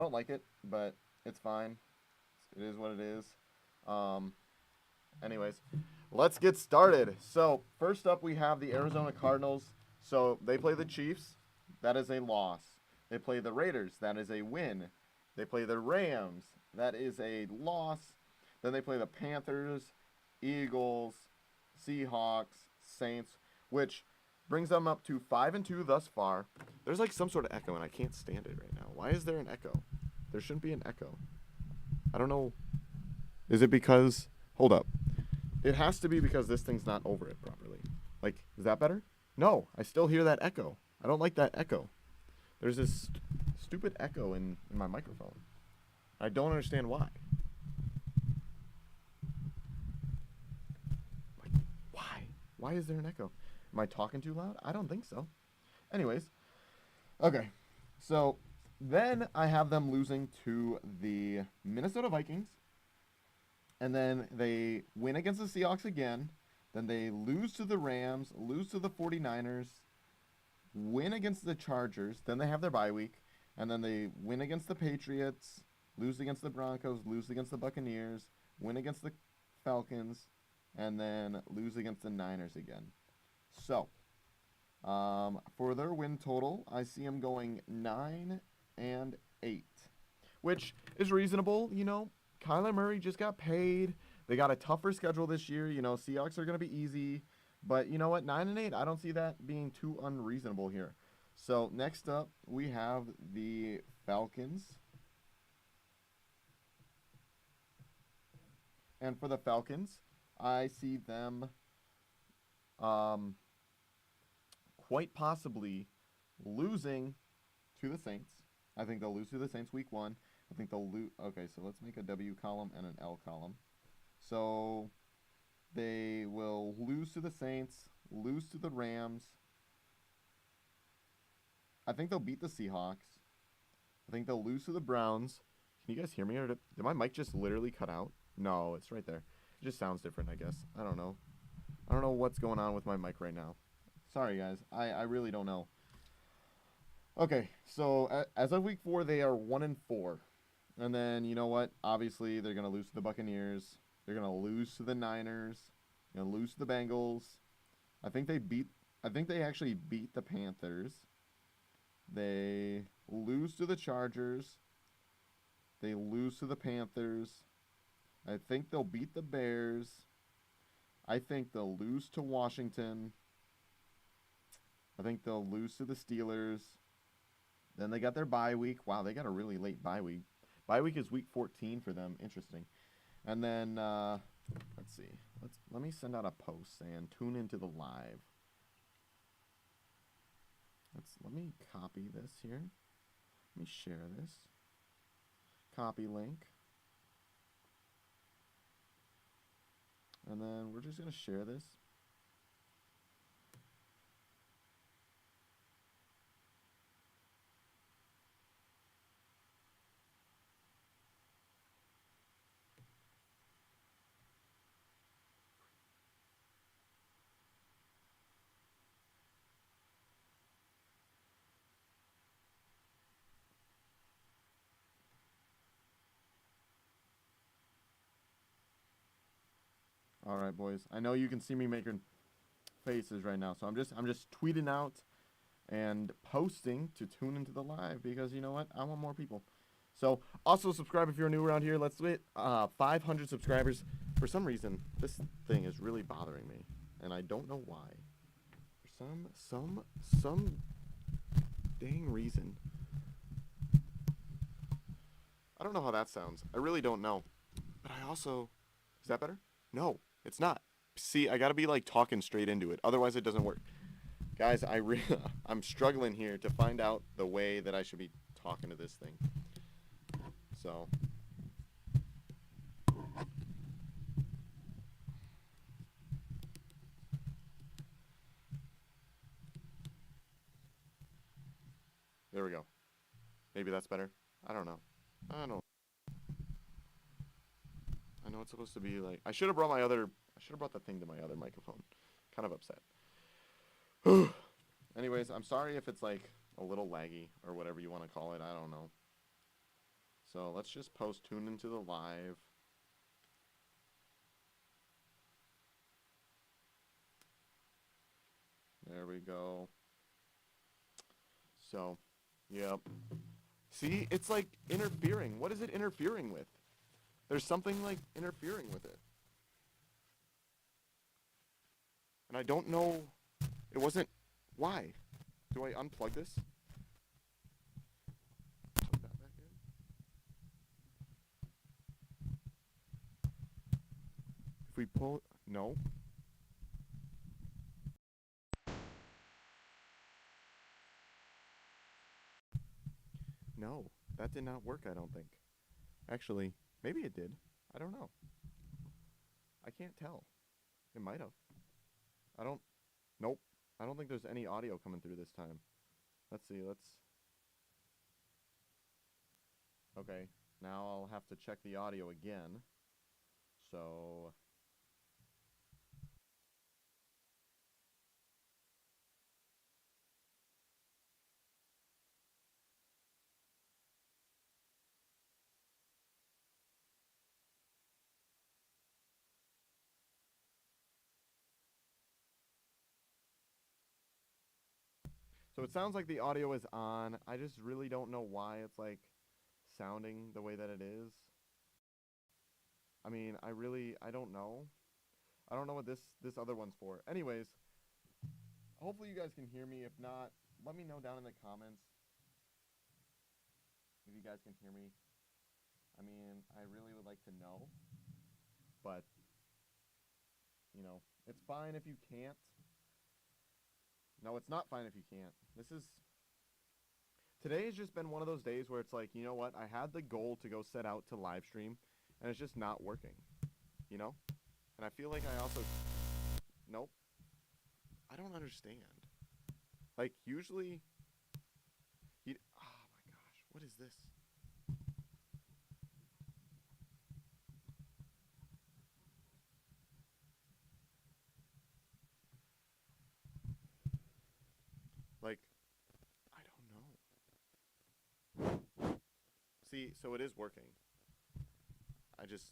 don't like it, but it's fine. It is what it is. Um, anyways, let's get started. So, first up, we have the Arizona Cardinals. So, they play the Chiefs. That is a loss. They play the Raiders. That is a win. They play the Rams. That is a loss. Then they play the Panthers, Eagles, Seahawks, Saints, which brings them up to 5-2 thus far. There's like some sort of echo, and I can't stand it right now. Why is there an echo? There shouldn't be an echo. I don't know. Is it because? Hold up. It has to be because this thing's not over it properly. Like, is that better? No, I still hear that echo. I don't like that echo. There's this stupid echo in my microphone. I don't understand why. Like, why? Why is there an echo? Am I talking too loud? I don't think so. Anyways, okay. So then I have them losing to the Minnesota Vikings, and then they win against the Seahawks again. Then they lose to the Rams, lose to the 49ers, win against the Chargers. Then they have their bye week, and then they win against the Patriots, lose against the Broncos, lose against the Buccaneers, win against the Falcons, and then lose against the Niners again. So, for their win total, I see them going 9-8, which is reasonable. Kyler Murray just got paid. They got a tougher schedule this year. Seahawks are going to be easy. But you know what? 9-8, I don't see that being too unreasonable here. So next up, we have the Falcons. And for the Falcons, I see them um, quite possibly losing to the Saints. I think they'll lose to the Saints week one. I think they'll lose. Okay, so let's make a W column and an L column. So they will lose to the Saints, lose to the Rams. I think they'll beat the Seahawks. I think they'll lose to the Browns. Can you guys hear me? Or did my mic just literally cut out? No, it's right there. It just sounds different, I guess. I don't know. I don't know what's going on with my mic right now. Sorry, guys. I really don't know. Okay, so as of week 4, they are 1-4. And then, you know what? Obviously, they're going to lose to the Buccaneers. They're going to lose to the Niners. They're going to lose to the Bengals. I think they beat. I think they actually beat the Panthers. They lose to the Chargers. They lose to the Panthers. I think they'll beat the Bears. I think they'll lose to Washington. I think they'll lose to the Steelers. Then they got their bye week. Wow, they got a really late bye week. Bye week is week 14 for them. Interesting. And then let's see. Let me send out a post saying tune into the live. Let me copy this here. Let me share this. Copy link. And then we're just going to share this. All right, boys. I know you can see me making faces right now, so I'm just tweeting out and posting to tune into the live because you know what? I want more people. So also subscribe if you're new around here. Let's get 500 subscribers. For some reason, this thing is really bothering me, and I don't know why. For some dang reason. I don't know how that sounds. I really don't know. But I also, is that better? No, it's not. See, I gotta be like talking straight into it. Otherwise, it doesn't work. Guys, I'm struggling here to find out the way that I should be talking to this thing. So, there we go. Maybe that's better. I don't know. I don't. I know it's supposed to be like. I should have brought my other. I should have brought the thing to my other microphone. Kind of upset. Anyways, I'm sorry if it's like a little laggy or whatever you want to call it. I don't know. So let's just post tune into the live. There we go. So, yep. See, it's like interfering. What is it interfering with? There's something like interfering with it. And I don't know. It wasn't. Why? Do I unplug this? Plug that back in. If we pull. No. No. That did not work, I don't think. Actually, maybe it did. I don't know. I can't tell. It might have. I don't. Nope. I don't think there's any audio coming through this time. Let's see. Let's. Okay. Now I'll have to check the audio again. So. So it sounds like the audio is on. I just really don't know why it's like sounding the way that it is. I mean, I don't know. I don't know what this other one's for. Anyways, hopefully you guys can hear me. If not, let me know down in the comments if you guys can hear me. I mean, I really would like to know. But, you know, it's fine if you can't. No, it's not fine if you can't. Today has just been one of those days where it's like, you know what? I had the goal to go set out to live stream, and it's just not working. You know? And I feel like I also... Nope. I don't understand. Like, usually... Oh my gosh, what is this? Like, I don't know. See, so it is working. I guess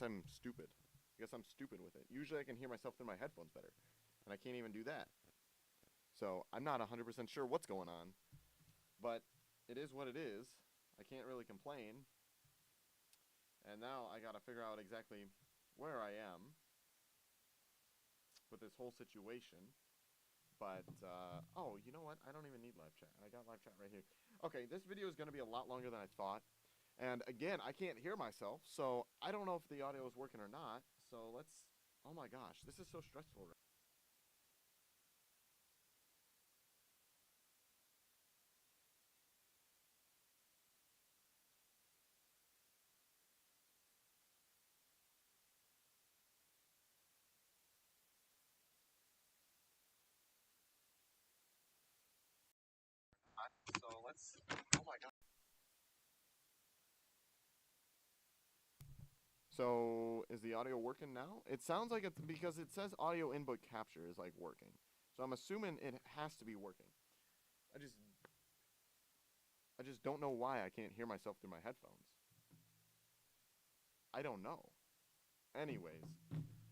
I'm stupid. I guess I'm stupid with it. Usually I can hear myself through my headphones better, and I can't even do that. So I'm not 100% sure what's going on, but it is what it is. I can't really complain. And now I gotta figure out exactly where I am with this whole situation. But, oh, you know what? I don't even need live chat. I got live chat right here. Okay, this video is gonna be a lot longer than I thought. And again, I can't hear myself, so I don't know if the audio is working or not. So let's, oh my gosh, this is so stressful. So let's, oh my god. So is the audio working now? It sounds like it's because it says audio input capture is like working. So I'm assuming it has to be working. I just don't know why I can't hear myself through my headphones. I don't know. Anyways,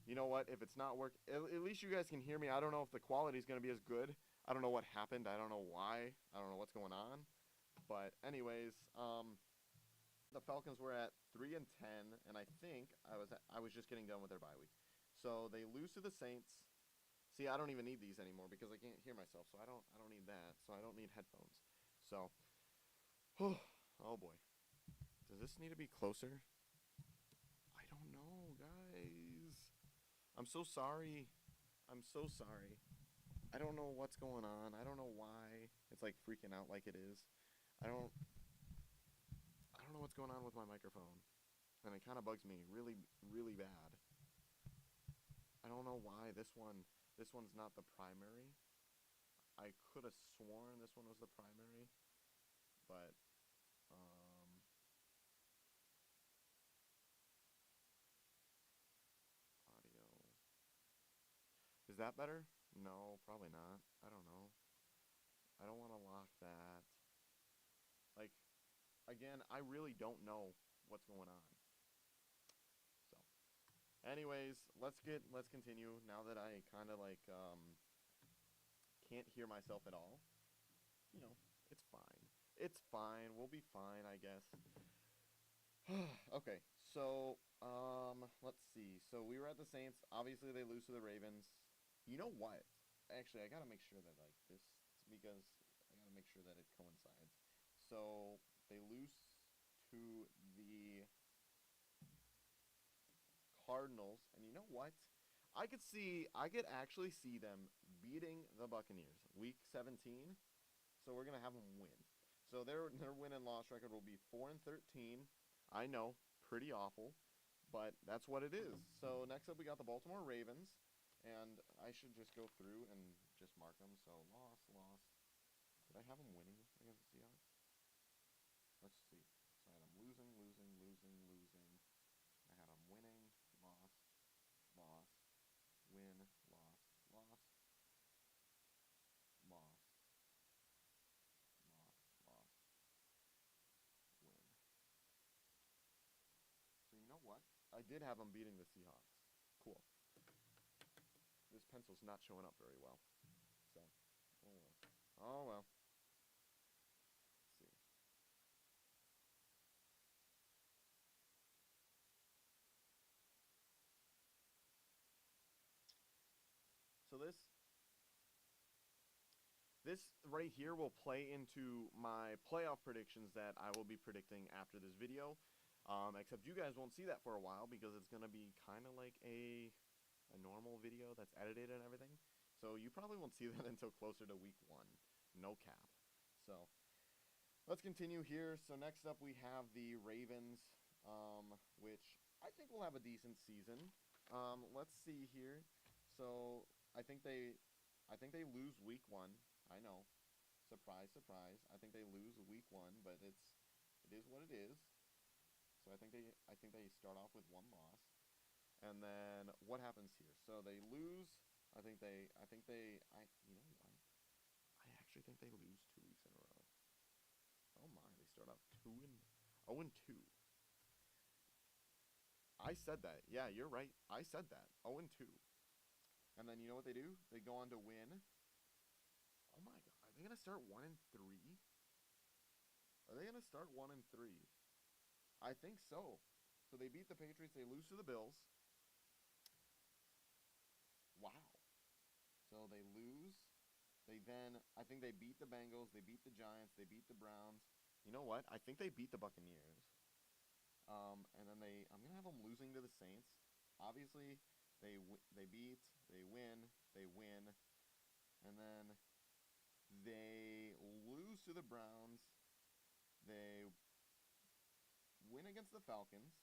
you know what? If it's not work, at least you guys can hear me. I don't know if the quality is going to be as good. I don't know what happened. I don't know why. I don't know what's going on. But anyways, the Falcons were at 3-10, and I think I was just getting done with their bye week. So they lose to the Saints. See, I don't even need these anymore because I can't hear myself, so I don't need that. So I don't need headphones. So, oh boy, does this need to be closer? I don't know, guys. I'm so sorry. I'm so sorry. I don't know what's going on. I don't know why it's like freaking out like it is. I don't know what's going on with my microphone. And it kind of bugs me really, really bad. I don't know why this one's not the primary. I could have sworn this one was the primary, but audio. Is that better? No, probably not. I don't know. I don't want to lock that. Like, again, I really don't know what's going on. So, anyways, let's continue now that I kind of like can't hear myself at all. You know, it's fine. It's fine. We'll be fine, I guess. Okay, so let's see. So we were at the Saints. Obviously, they lose to the Ravens. You know what? Actually, I gotta make sure that like this because I gotta make sure that it coincides. So they lose to the Cardinals, and you know what? I could actually see them beating the Buccaneers week 17. So we're gonna have them win. So their win and loss record will be 4-13. I know, pretty awful, but that's what it is. So next up we got the Baltimore Ravens, and I should just go through and just mark them. So loss, loss. Did I have them winning against the Seahawks? Let's see. So I had them losing, losing, losing, losing. I had them winning, loss, loss, win, loss, loss, loss, loss, loss, win. So you know what? I did have them beating the Seahawks. Cool. This pencil's not showing up very well. So, oh well. Oh well. Let's see. So this right here will play into my playoff predictions that I will be predicting after this video. Except you guys won't see that for a while because it's gonna be kind of like a normal video that's edited and everything. So you probably won't see that until closer to week 1. No cap. So let's continue here. So next up we have the Ravens, which I think will have a decent season. Let's see here. So I think they lose week 1. I know, surprise, surprise. I think they lose week 1, but it is what it is. So I think they start off with 1 loss, and then what happens here? So they lose. I you know what? I actually think they lose 2 weeks in a row. Oh my, they start off 0-2. I said that. Yeah, you're right. I said that. 0-2. And then you know what they do? They go on to win. Oh my god, are they gonna start 1-3? Are they gonna start 1-3? I think so. So they beat the Patriots. They lose to the Bills. Wow. So they lose. I think they beat the Bengals. They beat the Giants. They beat the Browns. You know what? I think they beat the Buccaneers. And then I'm gonna have them losing to the Saints. Obviously, they beat, they win, and then they lose to the Browns. They win against the Falcons,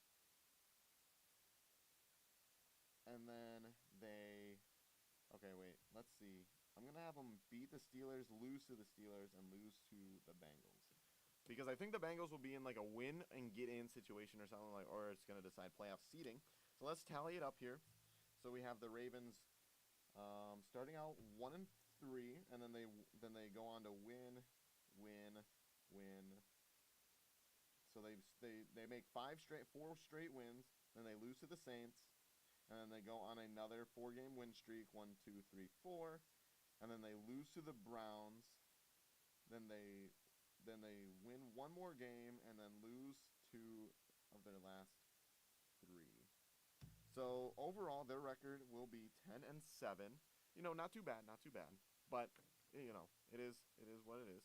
and then they. Okay, wait. Let's see. I'm gonna have them beat the Steelers, lose to the Steelers, and lose to the Bengals. Because I think the Bengals will be in like a win and get in situation or something like, or it's gonna decide playoff seeding. So let's tally it up here. So we have the Ravens starting out 1-3, and then they go on to win, win, win. So they make 4 straight wins. Then they lose to the Saints, and then they go on another 4-game win streak. 1, 2, 3, 4, and then they lose to the Browns. Then they win 1 more game, and then lose 2 of their last 3. So overall, their record will be 10-7. You know, not too bad, not too bad. But you know, it is what it is.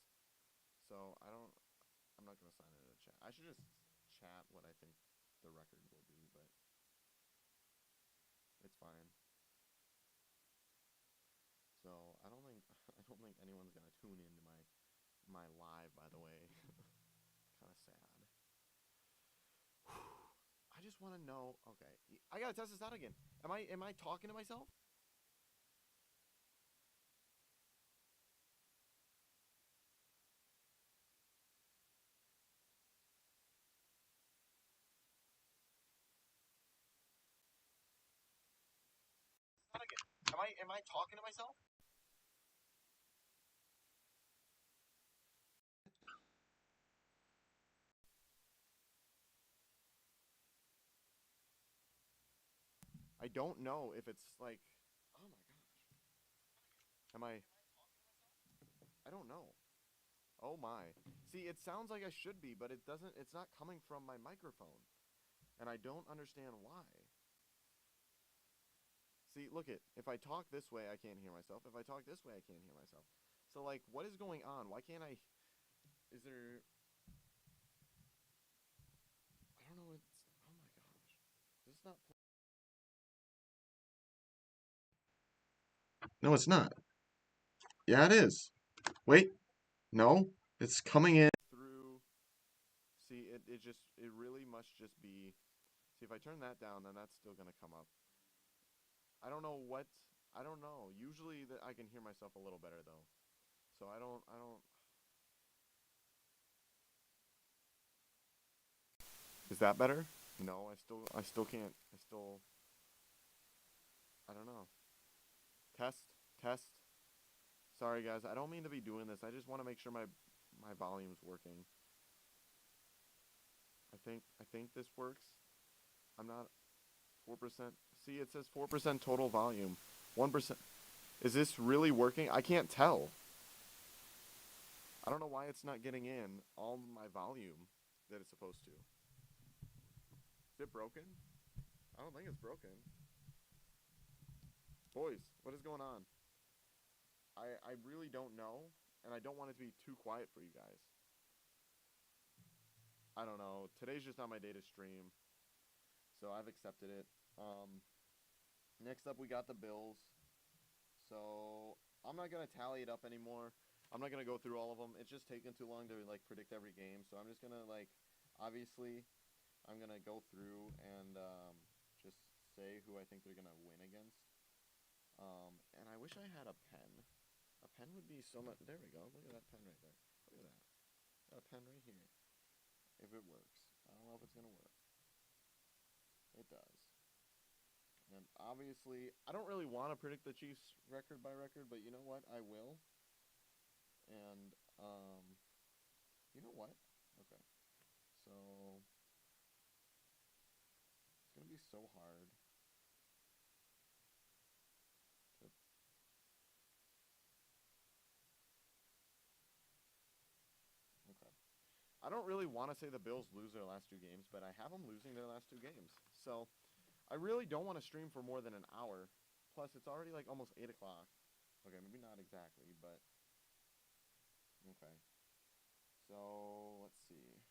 So I'm not gonna sign it in a chat. I should just chat what I think the record will be, but it's fine. So I don't think anyone's gonna tune into my live. By the way, kind of sad. I just want to know. Okay, I gotta test this out again. Am I talking to myself? Not again. Am I talking to myself? I don't know if it's like, oh my gosh. Am I don't know. Oh my. See, it sounds like I should be, but it doesn't, it's not coming from my microphone. And I don't understand why. See, look it. If I talk this way, I can't hear myself. If I talk this way, I can't hear myself. So like, what is going on? Why can't I, is there, I don't know, it's, oh my gosh. Is this not, no, it's not. Yeah, it is. Wait, no, it's coming in through. See, it really must just be. See, if I turn that down, then that's still gonna come up. I don't know what. I don't know. Usually, that I can hear myself a little better though. So I don't. Is that better? No, I still can't. I still. I don't know. Test, test. Sorry guys, I don't mean to be doing this. I just want to make sure my volume's working. I think this works. I'm not 4%. See, it says 4% total volume. 1%. Is this really working? I can't tell. I don't know why it's not getting in all my volume that it's supposed to. Is it broken? I don't think it's broken. Boys, what is going on? I really don't know, and I don't want it to be too quiet for you guys. I don't know. Today's just not my day to stream, so I've accepted it. Next up, we got the Bills. So I'm not gonna tally it up anymore. I'm not gonna go through all of them. It's just taking too long to like predict every game. So I'm just gonna like, obviously, I'm gonna go through and just say who I think they're gonna win against. And I wish I had a pen. A pen would be so much. There we go. Look at that pen right there. Look at that. Got a pen right here. If it works, I don't know if it's gonna work. It does. And obviously, I don't really want to predict the Chiefs record by record, but you know what? I will. And you know what? Okay. So it's gonna be so hard to. Okay. I don't really want to say the Bills lose their last two games, but I have them losing their last two games. So I really don't want to stream for more than an hour. Plus, it's already like almost 8 o'clock. Okay, maybe not exactly, but okay. So let's see.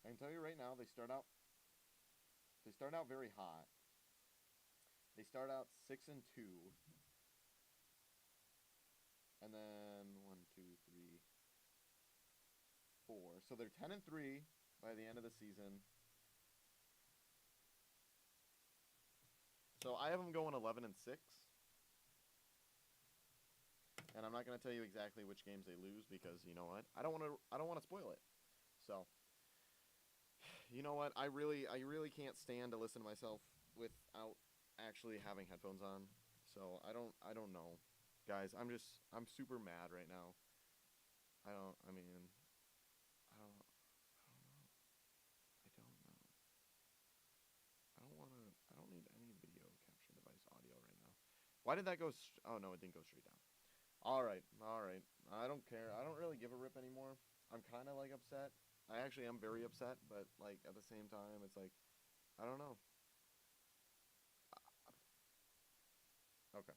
I can tell you right now, they start out very hot. They start out 6-2, and then 1, 2, 3, 4. So they're 10-3 by the end of the season. So I have them going 11-6, and I'm not gonna tell you exactly which games they lose because you know what? I don't want to spoil it. So you know what? I really can't stand to listen to myself without actually having headphones on. So I don't know, guys. I'm super mad right now. I don't. I mean, I don't. I don't know. I don't know. I don't want to. I don't need any video capture device audio right now. Why did that go? Oh no, it didn't go straight down. All right, all right. I don't care. I don't really give a rip anymore. I'm kind of like upset. I actually am very upset, but like at the same time, it's like I don't know. Okay.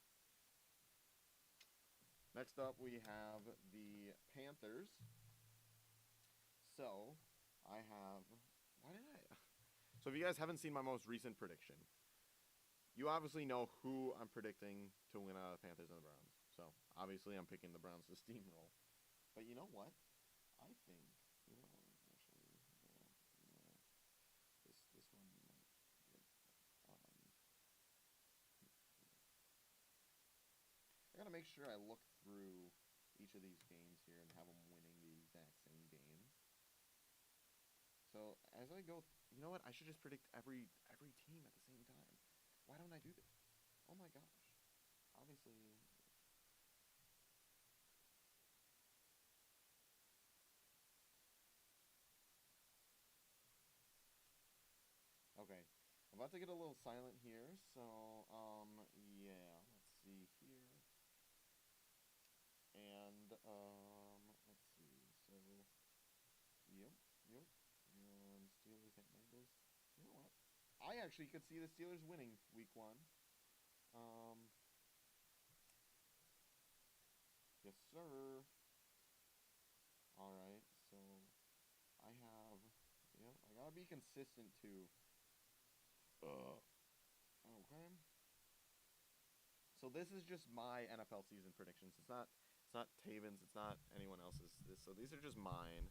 Next up, we have the Panthers. So I have. Why did I? So if you guys haven't seen my most recent prediction, you obviously know who I'm predicting to win out of the Panthers and the Browns. So obviously I'm picking the Browns to steamroll. But you know what? I think you know actually this one might get I gotta make sure I look through each of these games here and have them winning the exact same game. So as I go, you know what? I should just predict every team at the same time. Why don't I do this? Oh my gosh! Obviously, I'm about to get a little silent here, so, yeah, let's see here. And, let's see, so, yep, yep, and Steelers at Bengals. You know what? I actually could see the Steelers winning week 1. Um, yes, sir. Alright, so, I have, yep, I gotta be consistent, too. Okay. So this is just my NFL season predictions. It's not Taven's, it's not anyone else's. So these are just mine,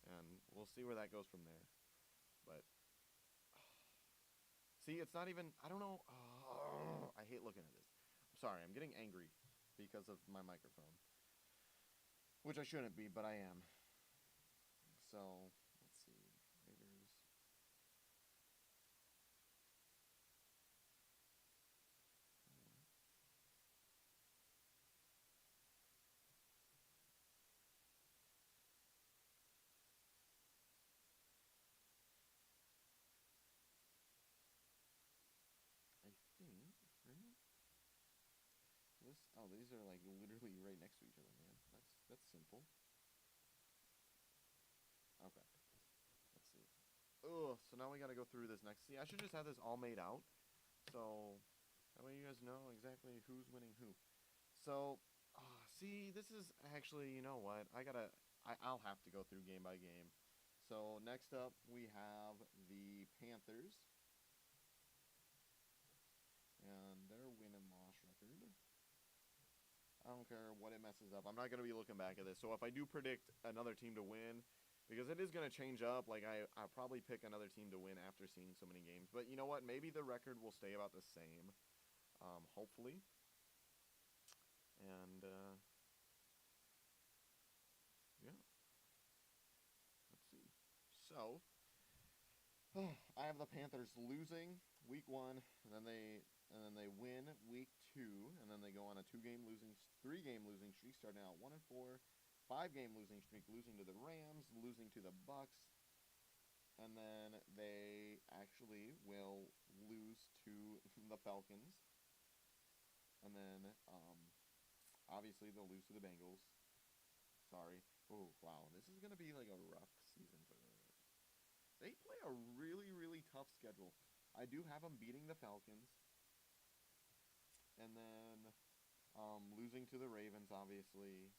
and we'll see where that goes from there. But see, it's not even. I don't know. I hate looking at this. I'm sorry. I'm getting angry because of my microphone, which I shouldn't be, but I am. So let's see. Raiders. I think. Right? List. Oh, these are like literally right next to each other, man. That's simple. Okay. Let's see. Ugh. So now we got to go through this next. See, I should just have this all made out. So that way you guys know exactly who's winning who. So, see, this is actually, you know what? I'll have to go through game by game. So next up we have the Panthers and their win and loss record. I don't care what it messes up. I'm not gonna be looking back at this. So if I do predict another team to win, because it is gonna change up, like I'll probably pick another team to win after seeing so many games. But you know what? Maybe the record will stay about the same. Hopefully. And yeah, let's see. So I have the Panthers losing week 1, and then they win week 2, and then they go on a 3-game losing streak, starting out 1-4, 5-game losing streak, losing to the Rams, losing to the Bucks, and then they actually will lose to the Falcons, and then obviously they'll lose to the Bengals. Sorry. Oh wow, this is gonna be like a rough season for them. They play a really, really tough schedule. I do have them beating the Falcons, and then losing to the Ravens, obviously,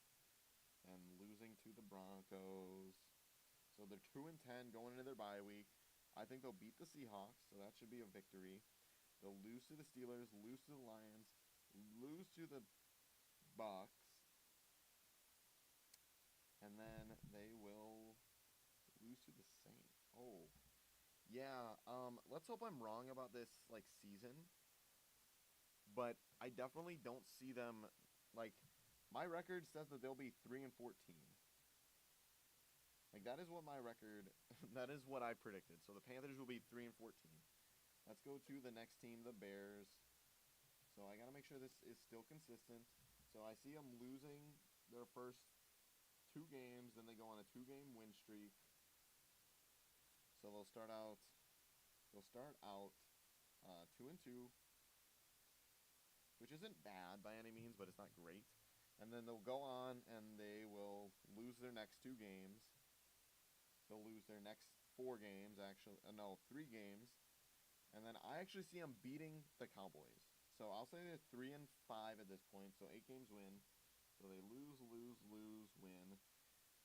and losing to the Broncos. So they're 2-10 going into their bye week. I think they'll beat the Seahawks, so that should be a victory. They'll lose to the Steelers, lose to the Lions, lose to the Bucks, and then they will lose to the Saints. Oh, yeah. Let's hope I'm wrong about this like season, but I definitely don't see them like my record says that they'll be 3-14. Like that is what my record that is what I predicted. So the Panthers will be 3-14. Let's go to the next team, the Bears. So I got to make sure this is still consistent. So I see them losing their first 2 games, then they go on a 2-game win streak. So they'll start out 2-2, which isn't bad by any means, but it's not great. And then they'll go on and they will lose their next 2 games. They'll lose their next 4 games, actually. No, 3 games. And then I actually see them beating the Cowboys. So I'll say they're 3-5 at this point. So 8 games win. So they lose, lose, lose, win.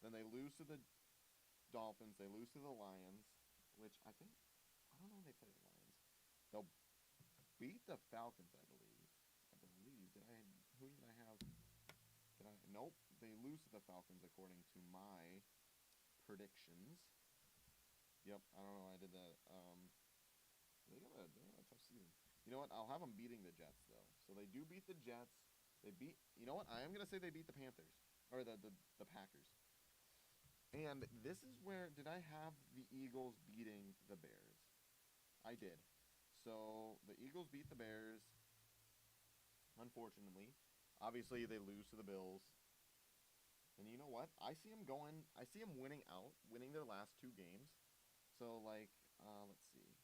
Then they lose to the Dolphins. They lose to the Lions, which I don't know when they play the Lions. They'll beat the Falcons, I believe. Who did I have? Nope. They lose to the Falcons according to my predictions. Yep, I don't know. I did that. They got a tough season. You know what? I'll have them beating the Jets though. So they do beat the Jets. They beat. You know what? I am gonna say they beat the Panthers or the Packers. And this is where did I have the Eagles beating the Bears? I did. So the Eagles beat the Bears. Unfortunately, obviously they lose to the Bills. And you know what? I see them going. I see them winning their last 2 games. So like, let's see.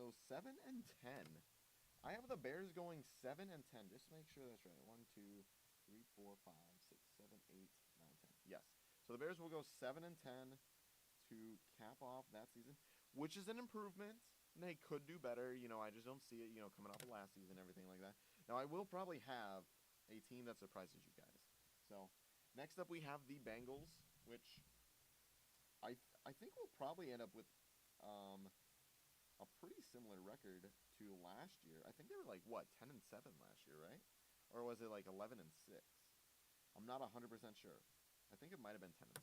So 7-10. I have the Bears going 7-10. Just to make sure that's right. 1, 2, 3, 4, 5, 6, 7, 8, 9, 10. Yes. So the Bears will go 7-10 to cap off that season, which is an improvement. They could do better. I just don't see it, coming off of last season and everything like that. Now, I will probably have a team that surprises you guys. So, next up we have the Bengals, which I think we'll probably end up with a pretty similar record to last year. I think they were like, 10-7 last year, right? Or was it like 11-6? I'm not 100% sure. I think it might have been 10-7.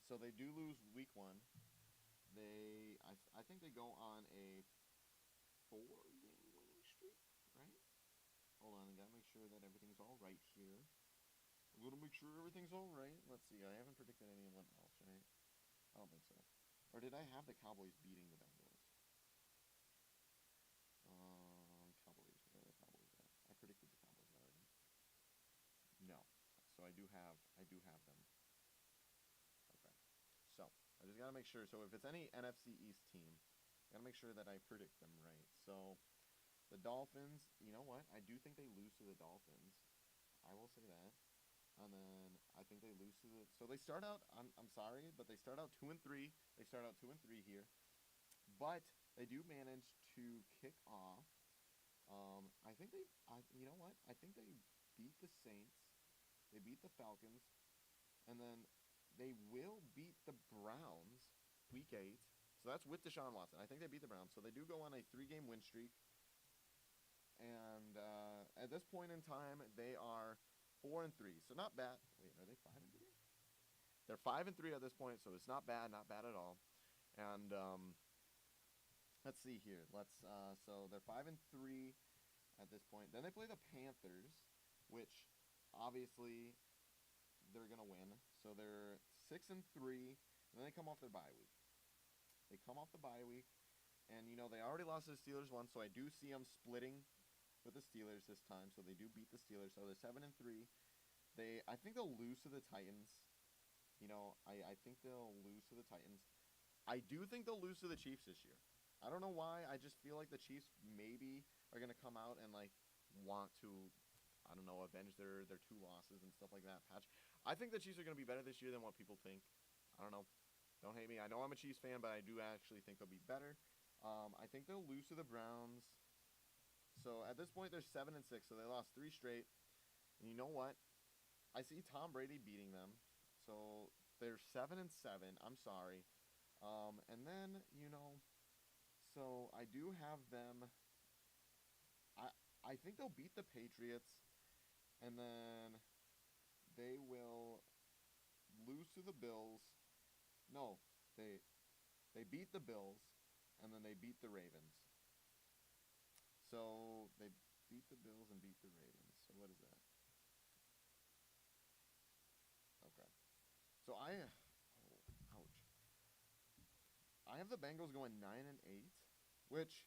So they do lose week 1. I think they go on a 4-game winning streak, right? Hold on, I gotta make sure that everything's all right here. I'm gonna make sure everything's all right. Let's see, I haven't predicted anyone else, right? I don't think so. Or did I have the Cowboys beating the Bengals? Cowboys, where are the Cowboys at? I predicted the Cowboys already. No. So I do have them. Okay. So, I just gotta make sure. So if it's any NFC East team, I gotta make sure that I predict them right. So, the Dolphins, you know what? I do think they lose to the Dolphins. I will say that. And then I think they lose to the. So they start out. I'm sorry, but they start out 2-3. They start out 2-3 here, but they do manage to kick off. I think they. You know what? I think they beat the Saints. They beat the Falcons, and then they will beat the Browns week 8. So that's with Deshaun Watson. I think they beat the Browns. So they do go on a 3-game win streak. And at this point in time, they are 4-3. So not bad. Wait, are they 5-3? They're 5-3 at this point, so it's not bad at all. And let's see here. So they're 5-3 at this point. Then they play the Panthers, which obviously they're gonna win. So they're 6-3. And then they come off their bye week. And they already lost to the Steelers once, so I do see them splitting with the Steelers this time. So they do beat the Steelers. So they're 7-3. I think they'll lose to the Titans. I think they'll lose to the Titans. I do think they'll lose to the Chiefs this year. I don't know why. I just feel like the Chiefs maybe are gonna come out and want to, I don't know, avenge their 2 losses and stuff like that. I think the Chiefs are gonna be better this year than what people think. I don't know. Don't hate me. I know I'm a Chiefs fan, but I do actually think they'll be better. I think they'll lose to the Browns. So at this point, they're 7-6. So they lost 3 straight. And you know what? I see Tom Brady beating them. So they're 7-7. I'm sorry. And then so I do have them. I think they'll beat the Patriots, and then they will lose to the Bills. No, they beat the Bills, and then they beat the Ravens. So they beat the Bills and beat the Ravens. So what is that? Okay. So ouch. I have the Bengals going 9-8, which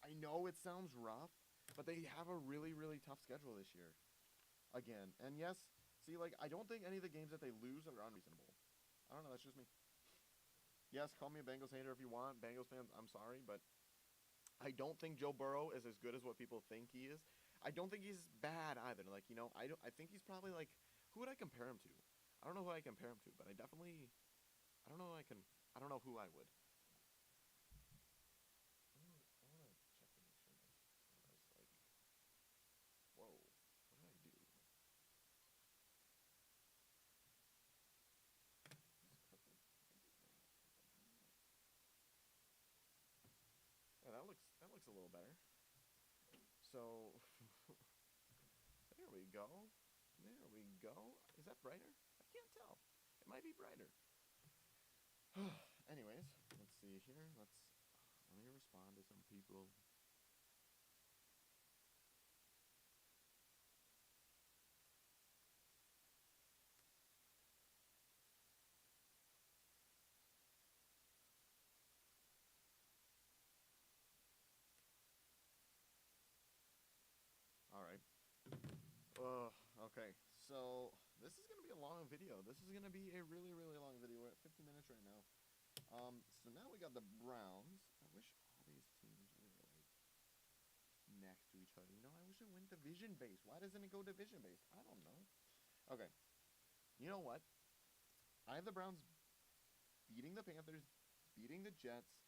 I know it sounds rough, but they have a really, really tough schedule this year. Again, and yes, see, I don't think any of the games that they lose are unreasonable. I don't know, that's just me. Yes, call me a Bengals hater if you want. Bengals fans, I'm sorry, but I don't think Joe Burrow is as good as what people think he is. I don't think he's bad either. I think he's probably who would I compare him to? I don't know who I compare him to, but I don't know who I would. I want to check to make sure my camera's whoa, what did I do? Yeah, that looks a little better. So there we go. Is that brighter? I can't tell. It might be brighter. Anyways, let's see here. Let me respond to some people. All right. Okay. So this is gonna be a long video. This is gonna be a really, really long video. We're at 50 minutes right now. So now we got the Browns. I wish all these teams were like next to each other. You know, I wish it went division based. Why doesn't it go division based? I don't know. Okay. You know what? I have the Browns beating the Panthers, beating the Jets.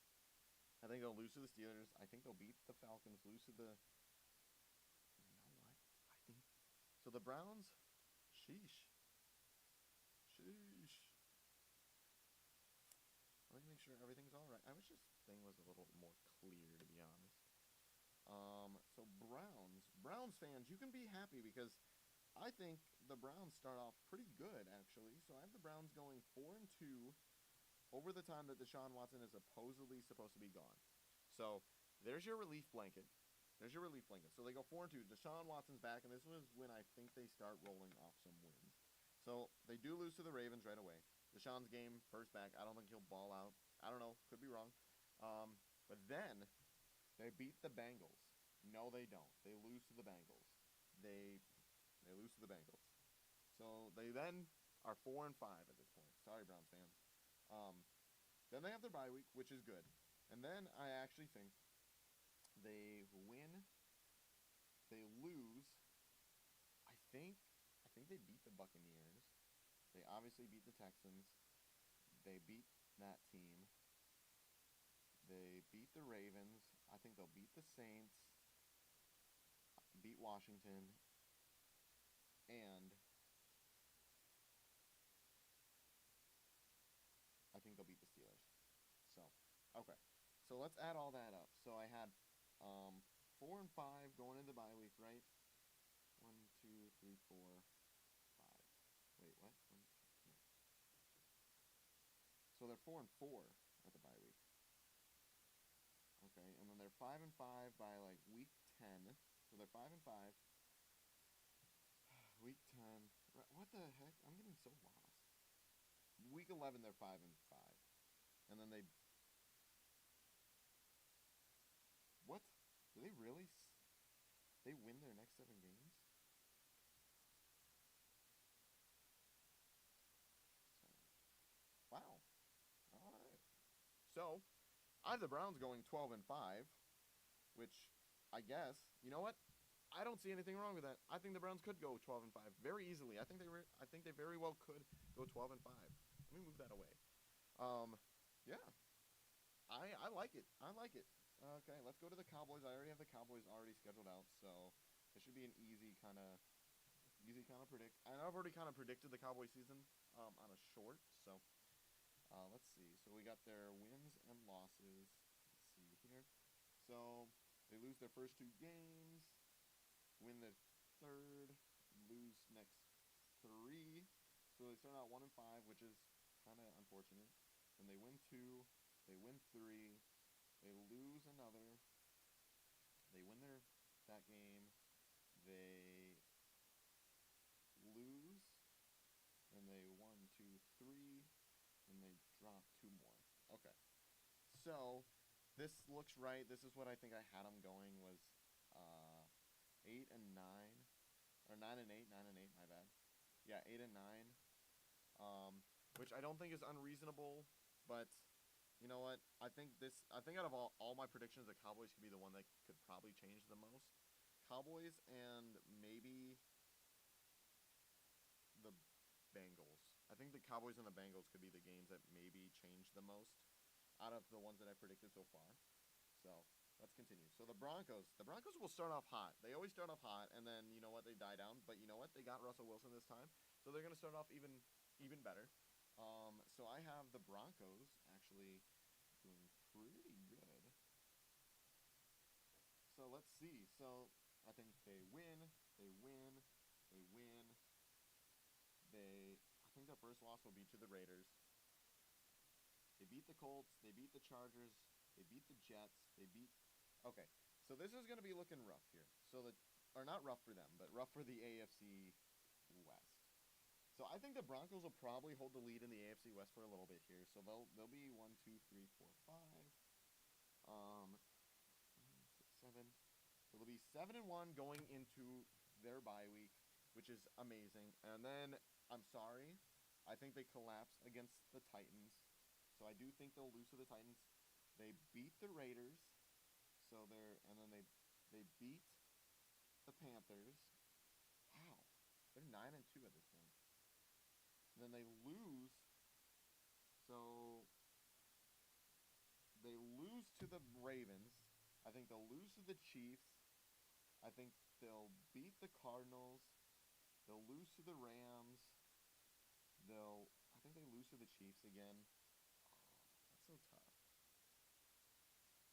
I think they'll lose to the Steelers. I think they'll beat the Falcons, lose to the. You know what? I think. So the Browns. Sheesh. Sheesh. Let me make sure everything's alright. I wish this thing was a little more clear, to be honest. So Browns fans, you can be happy because I think the Browns start off pretty good, actually. So I have the Browns going 4-2 over the time that Deshaun Watson is supposedly supposed to be gone. So there's your relief blanket. There's your relief blanket. So they go 4-2. Deshaun Watson's back, and this was when I think they start rolling off some wins. So they do lose to the Ravens right away. Deshaun's game, first back. I don't think he'll ball out. I don't know. Could be wrong. But then they beat the Bengals. No, they don't. They lose to the Bengals. They lose to the Bengals. So they then are 4-5 at this point. Sorry, Browns fans. Then they have their bye week, which is good. And then I actually think they win. They lose. I think they beat the Buccaneers. They obviously beat the Texans. They beat that team. They beat the Ravens. I think they'll beat the Saints. Beat Washington. And I think they'll beat the Steelers. So, okay. So let's add all that up. So I had 4-5 going into the bye week, right? 1, 2, 3, 4, 5. Wait, what? No. So they're 4-4 at the bye week. Okay, and then they're 5-5 by like week 10. So they're 5-5. Week 10. What the heck? I'm getting so lost. Week 11, they're 5-5, and then they. What? Do they really? They win their next 7 games? Wow. All right. So, I have the Browns going 12-5, which I guess, you know what? I don't see anything wrong with that. I think the Browns could go 12-5 very easily. I think they very well could go 12-5. Let me move that away. Yeah. I like it. I like it. Okay, let's go to the Cowboys. I already have the Cowboys already scheduled out, so it should be an easy kind of predict. And I've already kind of predicted the Cowboy season on a short, so let's see. So we got their wins and losses. Let's see here. So they lose their first 2 games, win their third, lose next 3. So they start out 1-5, which is kind of unfortunate. Then they win 2, they win 3, they lose another, they win that game, they lose, then they 1, 2, 3, and they drop 2 more. Okay. So this looks right. This is what I think I had them going was 8-9 or 9-8, 9-8. My bad. Yeah, 8-9. Which I don't think is unreasonable, but you know what? I think out of all my predictions, the Cowboys could be the one that could probably change the most. Cowboys and maybe the Bengals. I think the Cowboys and the Bengals could be the games that maybe change the most out of the ones that I predicted so far. So let's continue. So the Broncos will start off hot. They always start off hot, and then you know what? They die down. But you know what? They got Russell Wilson this time, so they're gonna start off even better. So I have the Broncos actually doing pretty good. So let's see. So I think they win. I think their first loss will be to the Raiders. They beat the Colts. They beat the Chargers. They beat the Jets. Okay, so this is going to be looking rough here. Or not rough for them, but rough for the AFC West. So I think the Broncos will probably hold the lead in the AFC West for a little bit here. So they'll be 1, 2, 3, 4, 5, 6, 7. So they'll be 7-1 going into their bye week, which is amazing. And then I'm sorry, I think they collapse against the Titans. So I do think they'll lose to the Titans. They beat the Raiders, and then they beat the Panthers. Wow, they're 9-2 at this point. And then they lose. So they lose to the Ravens. I think they'll lose to the Chiefs. I think they'll beat the Cardinals. They'll lose to the Rams. I think they lose to the Chiefs again. Oh, that's so tough.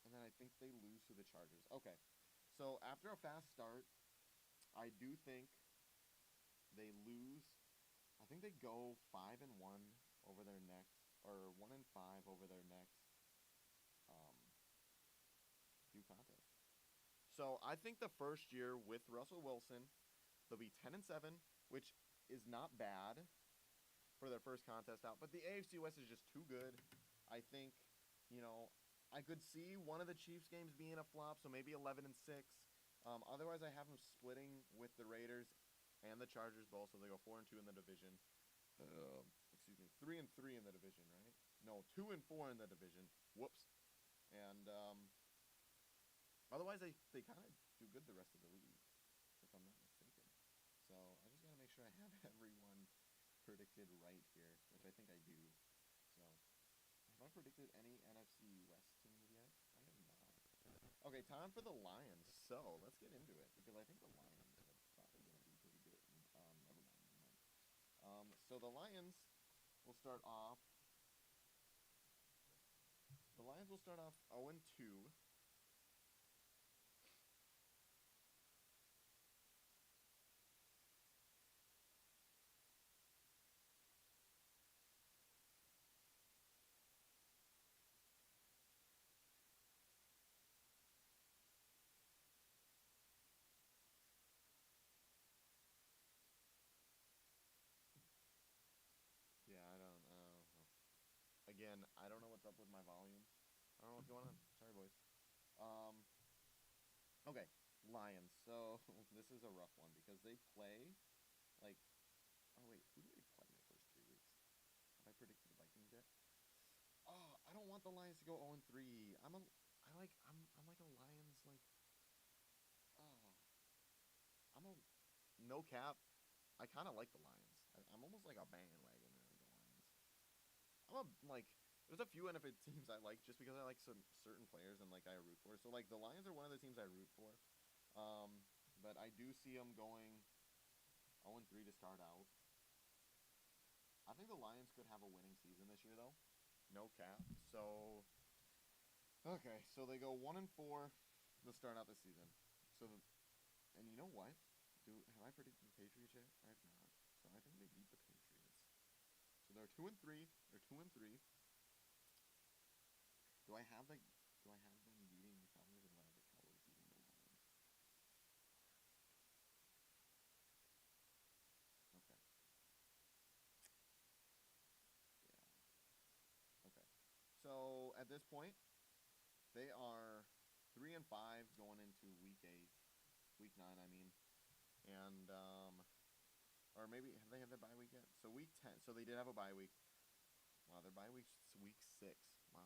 And then I think they lose to the Chargers. Okay. So after a fast start, I do think they lose. I think they go 5-1 over their next, or 1-5 over their next um, few contests. So I think the first year with Russell Wilson, they'll be 10-7, which is not bad for their first contest out. But the AFC West is just too good. I think, I could see one of the Chiefs games being a flop, so maybe 11-6. Otherwise, I have them splitting with the Raiders and the Chargers both, so they go 4-2 in the division. 3-3 in the division, right? No, 2-4 in the division. Whoops. And otherwise, they kind of do good the rest of the league, if I'm not mistaken. So I just got to make sure I have everyone predicted right here, which I think I do. So have I predicted any NFC West teams yet? I have not. Okay, time for the Lions. So let's get into it, because I think the Lions are probably going to be pretty good. Never mind. So the Lions will start off. The Lions will start off 0-2. Yeah, I don't know. Again, I don't know what's up with my volume. I don't know what's going on. Sorry, boys. Um, okay, Lions. So this is a rough one because they play like. Oh wait, who do they play the first 3 weeks? Have I predicted the Vikings yet? Oh, I don't want the Lions to go 0-3. I'm like a Lions like. Oh, I'm a no cap. I kind of like the Lions. I'm almost like a bandwagoner of the Lions. There's a few NFL teams I like just because I like some certain players and like I root for. So like the Lions are one of the teams I root for. But I do see them going 0-3 to start out. I think the Lions could have a winning season this year though. No cap. So okay, so they go 1-4 to start out the season. And you know what? Have I predicted the Patriots yet? I have not. So I think they beat the Patriots. So they're 2-3. They're 2-3. Do I have them beating the Cowboys, or do I have the Cowboys beating the Lions? Okay. Yeah. Okay. So at this point, they are 3-5 going into week 9. I mean, and or maybe have they had their bye week yet? So week 10. So they did have a bye week. Wow, their bye week's week 6. Wow.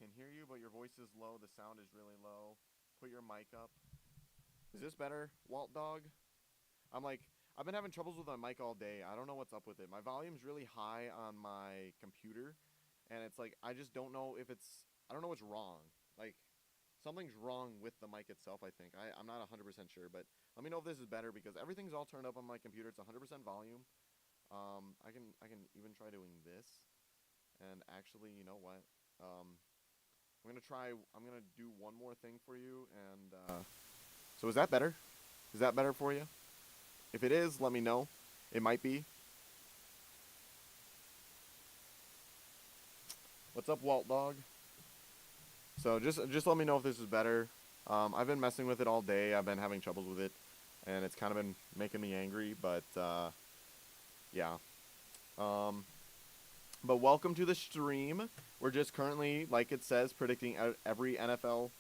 Can hear you, but your voice is low. The sound is really low. Put your mic up. Is this better, Walt Dog? I've been having troubles with my mic all day. I don't know what's up with it. My volume's really high on my computer, and it's like I just don't know if I don't know what's wrong. Like something's wrong with the mic itself, I think. I'm not 100% sure, but let me know if this is better because everything's all turned up on my computer. It's 100% volume. I can even try doing this. And actually, you know what? I'm gonna do one more thing for you, and so is that better? Is that better for you? If it is, let me know. It might be. What's up, Walt Dog? So just let me know if this is better. I've been messing with it all day. I've been having troubles with it, and it's kind of been making me angry. But yeah. But welcome to the stream. We're just currently, like it says, predicting every NFL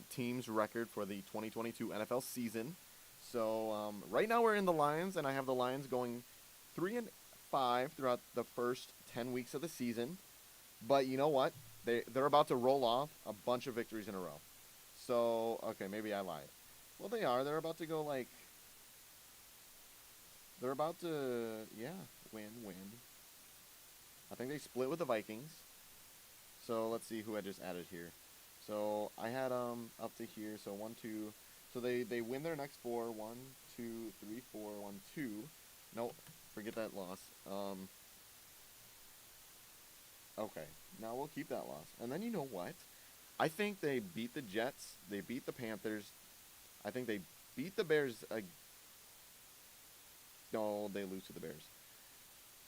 team's record for the 2022 NFL season. So right now we're in the Lions, and I have the Lions going 3-5 throughout the first 10 weeks of the season. But you know what? They're about to roll off a bunch of victories in a row. So, okay, maybe I lied. Well, they are. They're about to go, like... They're about to, yeah, win. I think they split with the Vikings. So, let's see who I just added here. So, I had up to here. So, 1, 2. So, they win their next 4. 1, 2, 3, 4. 1, 2. Nope. Forget that loss. Okay. Now we'll keep that loss. And then you know what? I think they beat the Jets. They beat the Panthers. I think they beat the Bears. No, they lose to the Bears.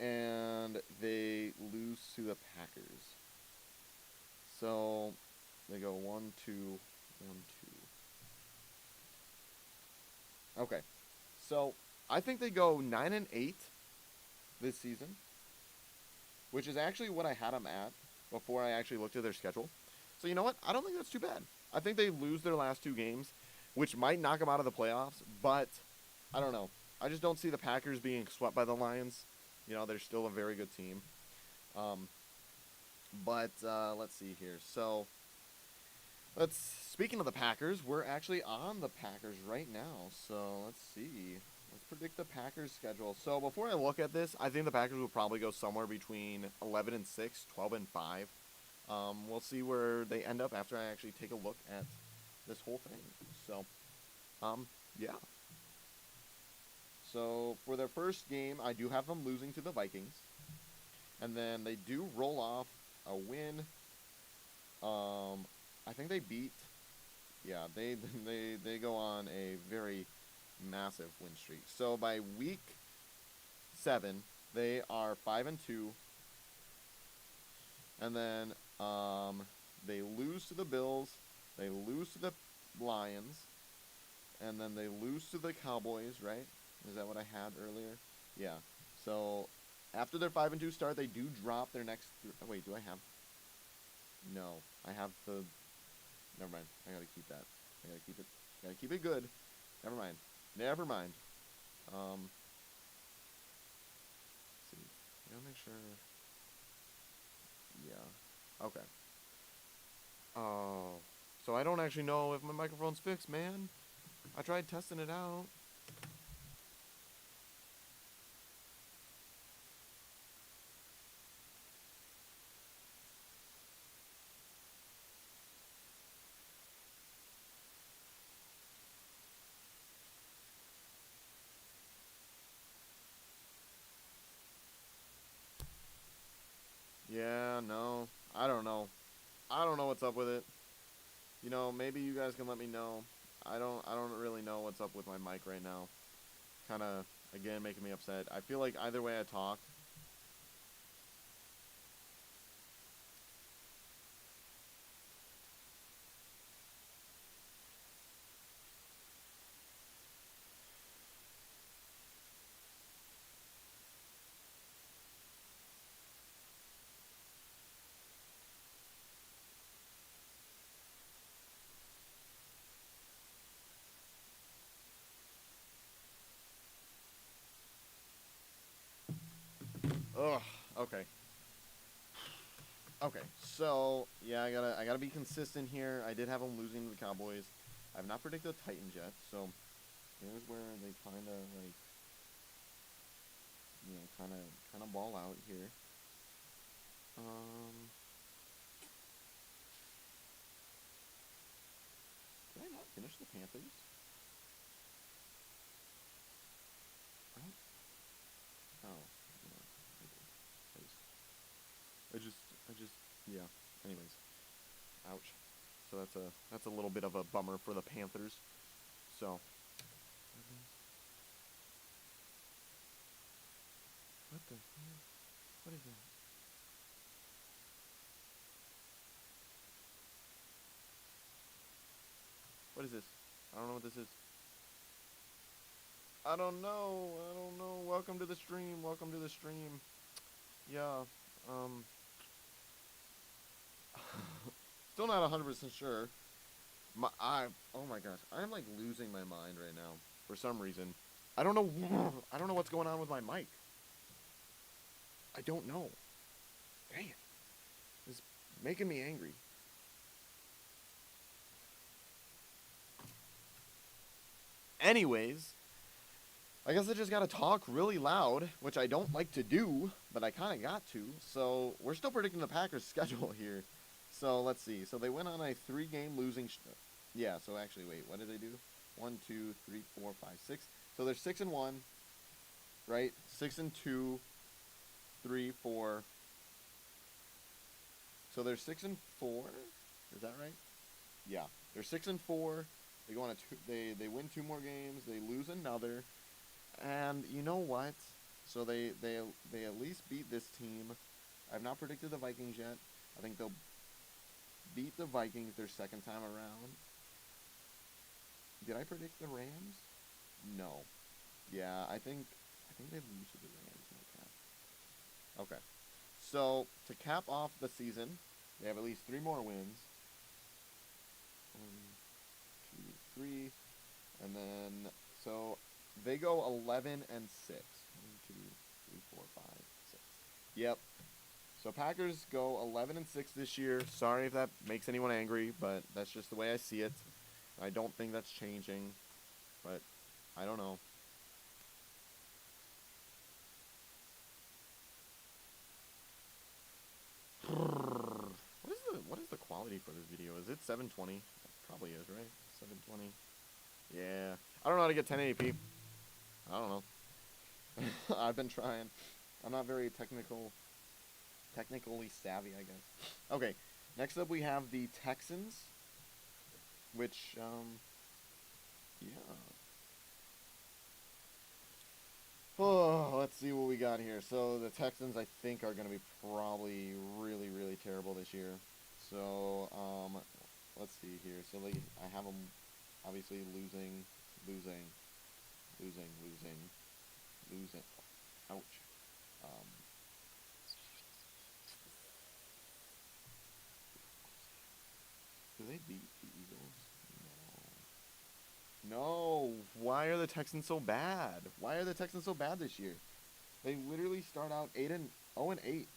And they lose to the Packers. So they go 1, 2, 1, 2. Okay. So I think they go 9-8 this season, which is actually what I had them at before I actually looked at their schedule. So you know what? I don't think that's too bad. I think they lose their last 2 games, which might knock them out of the playoffs, but I don't know. I just don't see the Packers being swept by the Lions. You know, they're still a very good team. But let's see here. So speaking of the Packers, we're actually on the Packers right now. So let's see. Let's predict the Packers schedule. So before I look at this, I think the Packers will probably go somewhere between 11-6, 12-5. We'll see where they end up after I actually take a look at this whole thing. So, yeah. So for their first game, I do have them losing to the Vikings, and then they do roll off a win. I think they beat. Yeah, they go on a very massive win streak. So by week 7, they are 5-2, and then they lose to the Bills, they lose to the Lions, and then they lose to the Cowboys. Right? Is that what I had earlier? Yeah. So after their 5-2 start, they do drop their next. Wait, do I have? No, I have the. Never mind. I gotta keep that. I gotta keep it. Gotta keep it good. Never mind. Never mind. Let's see. I gotta make sure. Yeah. Okay. Oh. So I don't actually know if my microphone's fixed, man. I tried testing it out. Yeah, no. I don't know. I don't know what's up with it. You know, maybe you guys can let me know. I don't really know what's up with my mic right now. Kind of, again, making me upset. I feel like either way I talk. Ugh. Okay. Okay. So yeah, I gotta be consistent here. I did have them losing to the Cowboys. I have not predicted the Titans yet, so here's where they kind of like, you know, kind of ball out here. Did I not finish the Panthers? Right? Oh, no, I did. I just, yeah. Anyways, ouch. So that's a little bit of a bummer for the Panthers. So, what the hell? What is that? What is this? I don't know what this is. I don't know. I don't know. Welcome to the stream. Welcome to the stream. Yeah. Um. Still not 100% sure. Oh my gosh, I'm like losing my mind right now for some reason. I don't know. I don't know what's going on with my mic. I don't know. Dang it. It's making me angry. Anyways, I guess I just gotta talk really loud, which I don't like to do, but I kind of got to. So we're still predicting the Packers' schedule here. So let's see. So they went on a 3-game losing. Yeah. So actually, wait. What did they do? 1, 2, 3, 4, 5, 6. So they're 6-1, right? 6-2, 3, 4. So they're 6-4. Is that right? Yeah. They're 6-4. They go on a they win 2 more games. They lose another. And you know what? So they at least beat this team. I've not predicted the Vikings yet. I think they'll beat the Vikings their second time around. Did I predict the Rams? No. Yeah, I think they lose to the Rams. No cap. Okay. So to cap off the season, they have at least 3 more wins. 1, 2, 3, and then so they go 11-6. 1, 2, 3, 4, 5, 6. Yep. So Packers go 11-6 this year. Sorry if that makes anyone angry, but that's just the way I see it. I don't think that's changing, but I don't know. What is the quality for this video? Is it 720? It probably is, right? 720. Yeah. I don't know how to get 1080p. I don't know. I've been trying. I'm not very technically savvy, I guess. Okay. Next up we have the Texans, which yeah. Oh, let's see what we got here. So the Texans, I think, are going to be probably really, really terrible this year. So let's see here. So I have them obviously losing. Ouch. Do they beat the Eagles? No. Why are the Texans so bad? Why are the Texans so bad this year? They literally start out 0-8.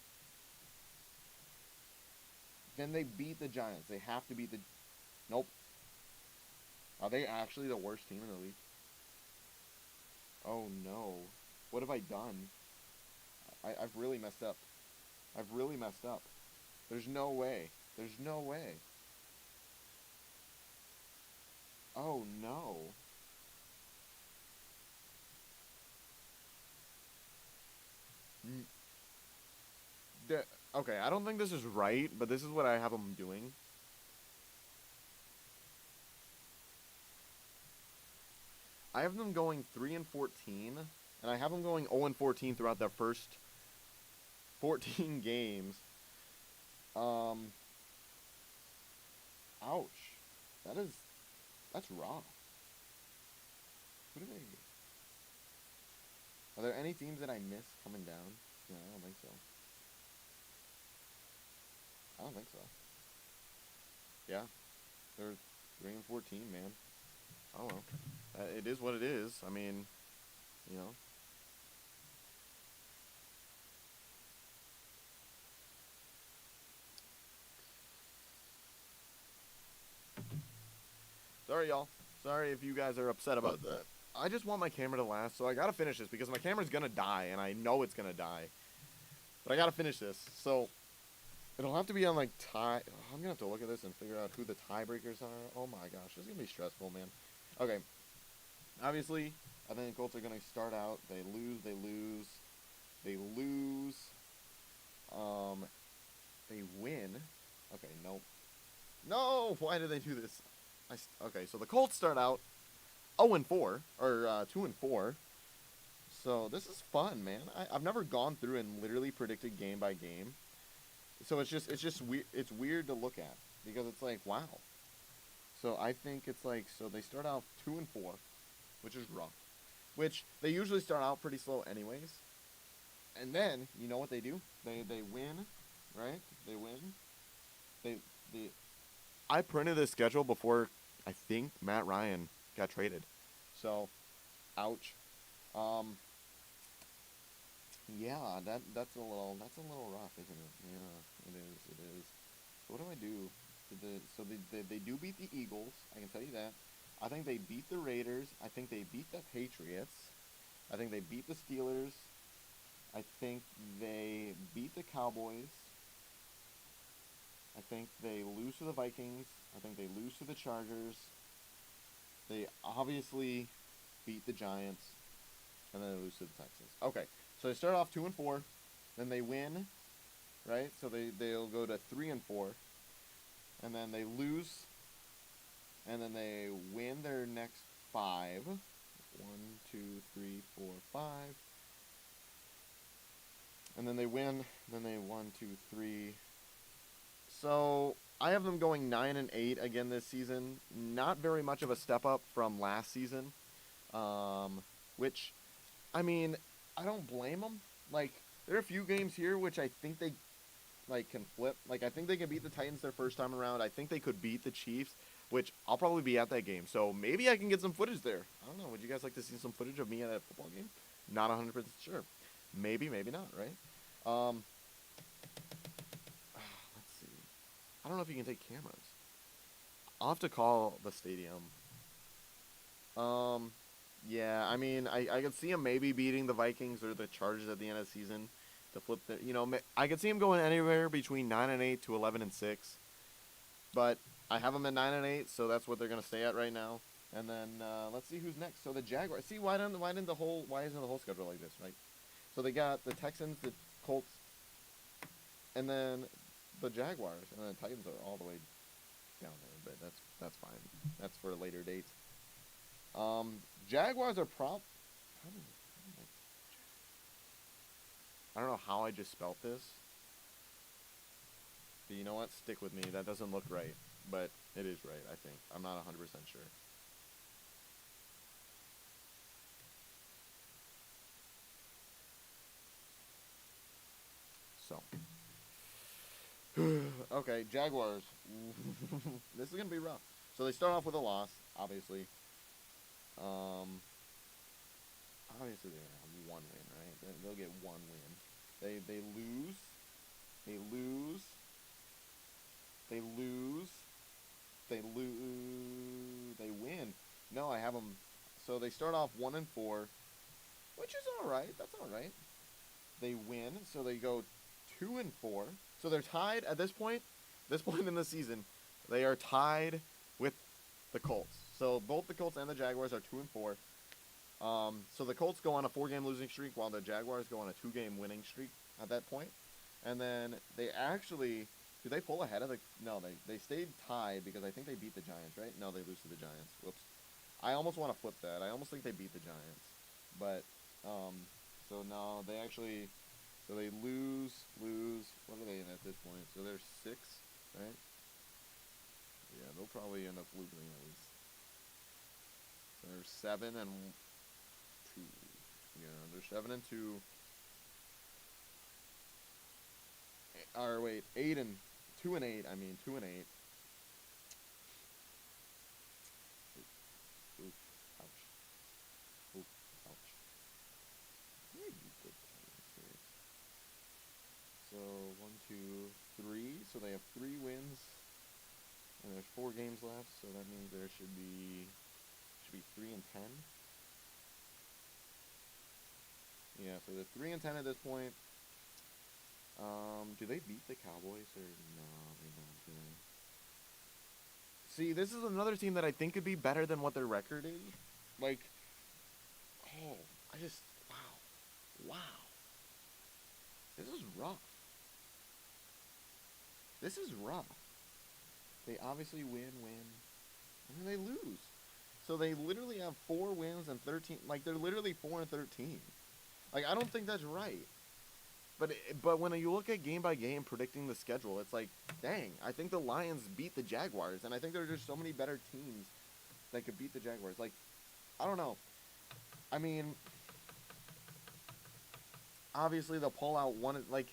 Then they beat the Giants. They have to beat the. Nope. Are they actually the worst team in the league? Oh no. What have I done? I've really messed up. I've really messed up. There's no way. There's no way. Oh no. Okay, I don't think this is right, but this is what I have them doing. I have them going 3-14, and I have them going 0-14 throughout their first 14 games. Ouch. That's rough. Who do they? Are there any teams that I missed coming down? No, I don't think so. I don't think so. Yeah, they're 3-14, man. I don't know. It is what it is. I mean, you know. Sorry, y'all. Sorry if you guys are upset about that. I just want my camera to last, so I gotta finish this because my camera's gonna die, and I know it's gonna die. But I gotta finish this, so it'll have to be on like tie. I'm gonna have to look at this and figure out who the tiebreakers are. Oh my gosh, this is gonna be stressful, man. Okay. Obviously, I think the Colts are gonna start out. They lose. They win. Okay, nope. No, why did they do this? Okay, so the Colts start out 0-4 or 2-4. So this is fun, man. I've never gone through and literally predicted game by game. So it's just weird. It's weird to look at because it's like, wow. So I think it's like, so they start out 2-4, which is rough. Which they usually start out pretty slow anyways. And then you know what they do? They win, right? They win. I printed this schedule before I think Matt Ryan got traded. So, ouch. Yeah, that's a little rough, isn't it? Yeah, it is. It is. So what do I do? So they do beat the Eagles. I can tell you that. I think they beat the Raiders. I think they beat the Patriots. I think they beat the Steelers. I think they beat the Cowboys. I think they lose to the Vikings. I think they lose to the Chargers. They obviously beat the Giants, and then they lose to the Texans. Okay, so they start off 2-4, then they win, right? So they'll go to 3-4, and then they lose, and then they win their next five. 1, 2, 3, 4, 5, and then they win. Then they 1, 2, 3. So I have them going 9-8 again this season. Not very much of a step up from last season. Which, I mean, I don't blame them. Like, there are a few games here which I think they can flip. Like, I think they can beat the Titans their first time around. I think they could beat the Chiefs, which I'll probably be at that game. So maybe I can get some footage there. I don't know. Would you guys like to see some footage of me at a football game? Not 100% sure. Maybe, maybe not. Right? Um, let's see. I don't know if you can take cameras. I'll have to call the stadium. Um, yeah, I mean, I could see him maybe beating the Vikings or the Chargers at the end of the season to flip the. I could see him going anywhere between 9-8 to 11-6, but I have them at 9-8, so that's what they're gonna stay at right now. And then let's see who's next. So the Jaguars. See why isn't the whole schedule like this, right? So they got the Texans, the Colts, and then the Jaguars, and then the Titans are all the way down there, but that's fine. That's for a later date. Jaguars are I don't know how I just spelt this, but you know what? Stick with me. That doesn't look right, but it is right. I think I'm not 100% sure. So, okay, Jaguars. This is gonna be rough. So they start off with a loss, obviously. Um, obviously they're gonna have one win, right? They'll get one win. They lose. They lose. They lose. They lose. They win. No, I have them. So they start off 1-4, which is all right. That's all right. They win, so they go 2-4. So they're tied at this point. This point in the season, they are tied with the Colts. So both the Colts and the Jaguars are 2-4. So the Colts go on a 4-game losing streak, while the Jaguars go on a 2-game winning streak at that point. And then they actually, do they pull ahead of the? No, they stayed tied because I think they beat the Giants, right? No, they lose to the Giants. Whoops. I almost want to flip that. I almost think they beat the Giants, but so no, they actually, so they lose. What are they in at this point? So they're 6, right? Yeah, they'll probably end up losing at least. So they're 7-2. Yeah, they're 7-2. Or wait, 8-2 and 8. I mean 2-8. Oof, ouch. Oof, ouch. Let me beat the Titans here. So 1, 2, 3. So they have 3 wins, and there's 4 games left. So that means there should be 3-10. Yeah, so they're 3-10 at this point. Do they beat the Cowboys or no? They don't. Do they? See, this is another team that I think could be better than what their record is. Like, oh, I just wow. This is rough. This is rough. They obviously win, and then they lose. So they literally have 4 wins and 13. Like they're literally 4-13. Like I don't think that's right. But when you look at game by game predicting the schedule, it's like, dang, I think the Lions beat the Jaguars, and I think there are just so many better teams that could beat the Jaguars. Like, I don't know. I mean, obviously they'll pull out one like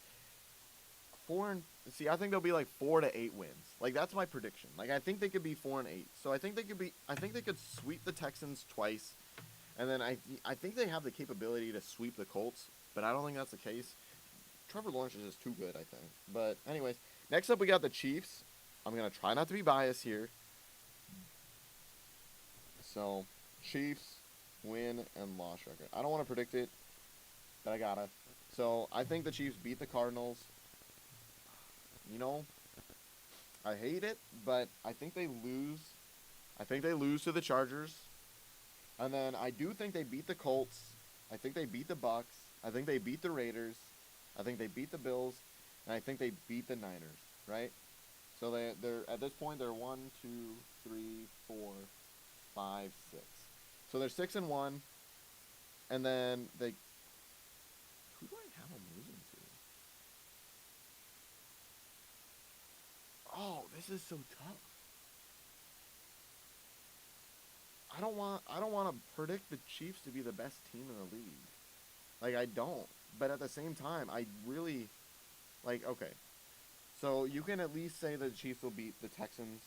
four and see. I think they'll be like 4-8 wins. Like that's my prediction. Like I think they could be 4-8. So I think they could be. I think they could sweep the Texans twice, and then I think they have the capability to sweep the Colts but I don't think that's the case. Trevor Lawrence is just too good, I think. But anyways, next up we got the Chiefs. I'm gonna try not to be biased here. So, Chiefs win and loss record. I don't want to predict it, but I gotta. So I think the Chiefs beat the Cardinals. You know, I hate it, but I think they lose. I think they lose to the Chargers. And then I do think they beat the Colts. I think they beat the Bucks. I think they beat the Raiders. I think they beat the Bills. And I think they beat the Niners, right? So they're at this point they're 1, 2, 3, 4, 5, 6. So they're 6-1. And then they who do I have them losing to? Oh, this is so tough. I don't want to predict the Chiefs to be the best team in the league. Like, I don't. But at the same time, I really okay. So you can at least say the Chiefs will beat the Texans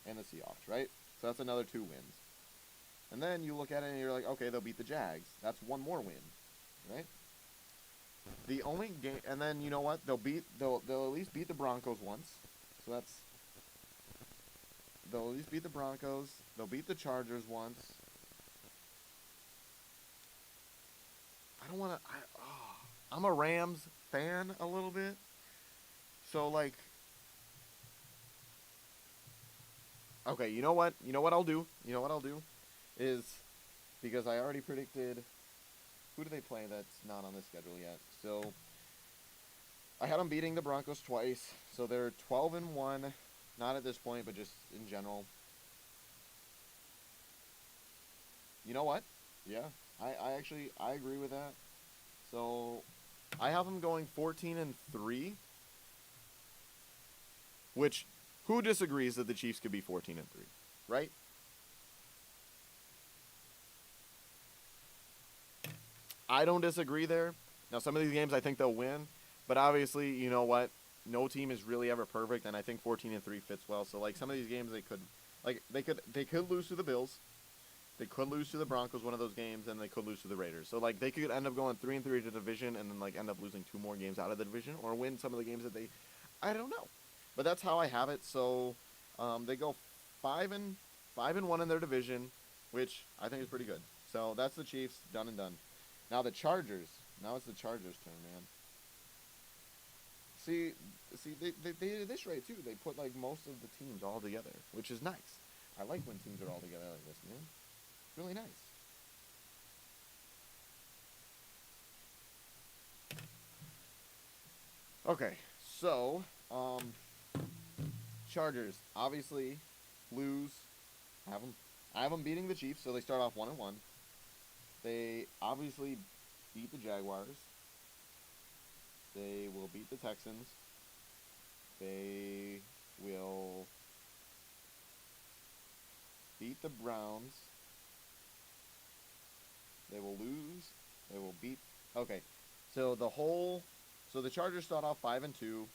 and the Seahawks, right? So that's another 2 wins. And then you look at it and you're like, okay, they'll beat the Jags. That's 1 more win, right? The only game, and then you know what? They'll at least beat the Broncos once. So they'll at least beat the Broncos. They'll beat the Chargers once. I don't want to. I'm a Rams fan a little bit. So okay, you know what? You know what I'll do? You know what I'll do is because I already predicted. Who do they play that's not on the schedule yet? So I had them beating the Broncos twice. So they're 12-1. Not at this point, but just in general. You know what? Yeah, I actually agree with that. So I have them going 14-3. Which, who disagrees that the Chiefs could be 14-3, right? I don't disagree there. Now, some of these games I think they'll win, but obviously, you know what? No team is really ever perfect, and I think 14-3 fits well. So, some of these games they could lose to the Bills, they could lose to the Broncos one of those games, and they could lose to the Raiders. So, they could end up going 3-3 to the division, and then end up losing 2 more games out of the division, or win some of the games that I don't know. But that's how I have it. So they go 5-1 in their division, which I think is pretty good. So that's the Chiefs, done and done. Now the Chargers. Now it's the Chargers' turn, man. See, they did this right too. They put most of the teams all together, which is nice. I like when teams are all together like this, man. It's really nice. Okay, so Chargers obviously lose. I have them beating the Chiefs, so they start off 1-1. They obviously beat the Jaguars. They will beat the Texans. They will beat the Browns. They will lose. They will beat. Okay, so the Chargers start off 5-2.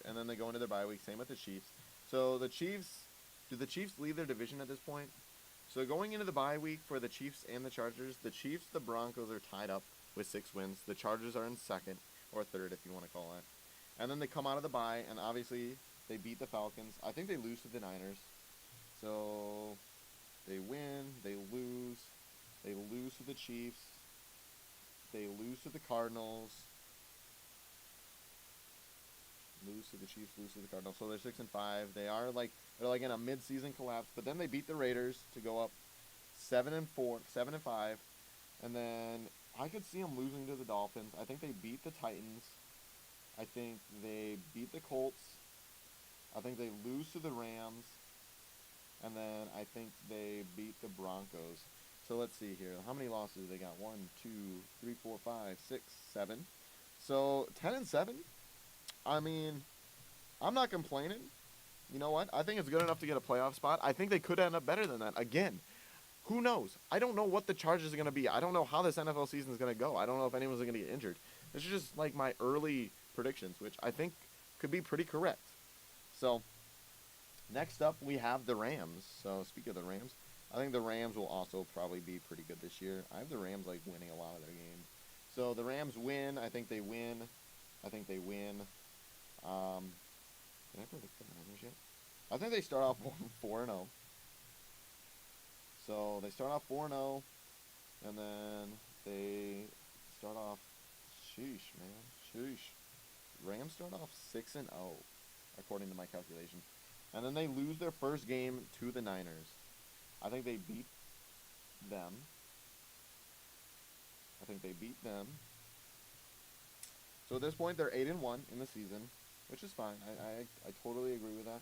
And then they go into their bye week. Same with the Chiefs. So the Chiefs, do the Chiefs lead their division at this point? So going into the bye week for the Chiefs and the Chargers, the Chiefs, the Broncos are tied up with 6 wins. The Chargers are in second, or third if you want to call it. And then they come out of the bye, and obviously they beat the Falcons. I think they lose to the Niners. So they win, they lose to the Chiefs, they lose to the Cardinals. Lose to the Chiefs, lose to the Cardinals. So they're 6-5. They're in a mid-season collapse. But then they beat the Raiders to go up 7-4, 7-5. And then I could see them losing to the Dolphins. I think they beat the Titans. I think they beat the Colts. I think they lose to the Rams. And then I think they beat the Broncos. So let's see here. How many losses they got? 1, 2, 3, 4, 5, 6, 7. So 10-7. I mean, I'm not complaining. You know what? I think it's good enough to get a playoff spot. I think they could end up better than that. Again, who knows? I don't know what the charges are going to be. I don't know how this NFL season is going to go. I don't know if anyone's going to get injured. This is just my early predictions, which I think could be pretty correct. So, next up we have the Rams. So, speaking of the Rams, I think the Rams will also probably be pretty good this year. I have the Rams like winning a lot of their games. So the Rams win. I think they win. I think they win. Did I predict the Niners yet? I think they start off 4-0. So they start off 4-0, and then they start off. Sheesh, man, sheesh. Rams start off 6-0, according to my calculations, and then they lose their first game to the Niners. I think they beat them. So at this point, they're 8-1 in the season, which is fine. I totally agree with that.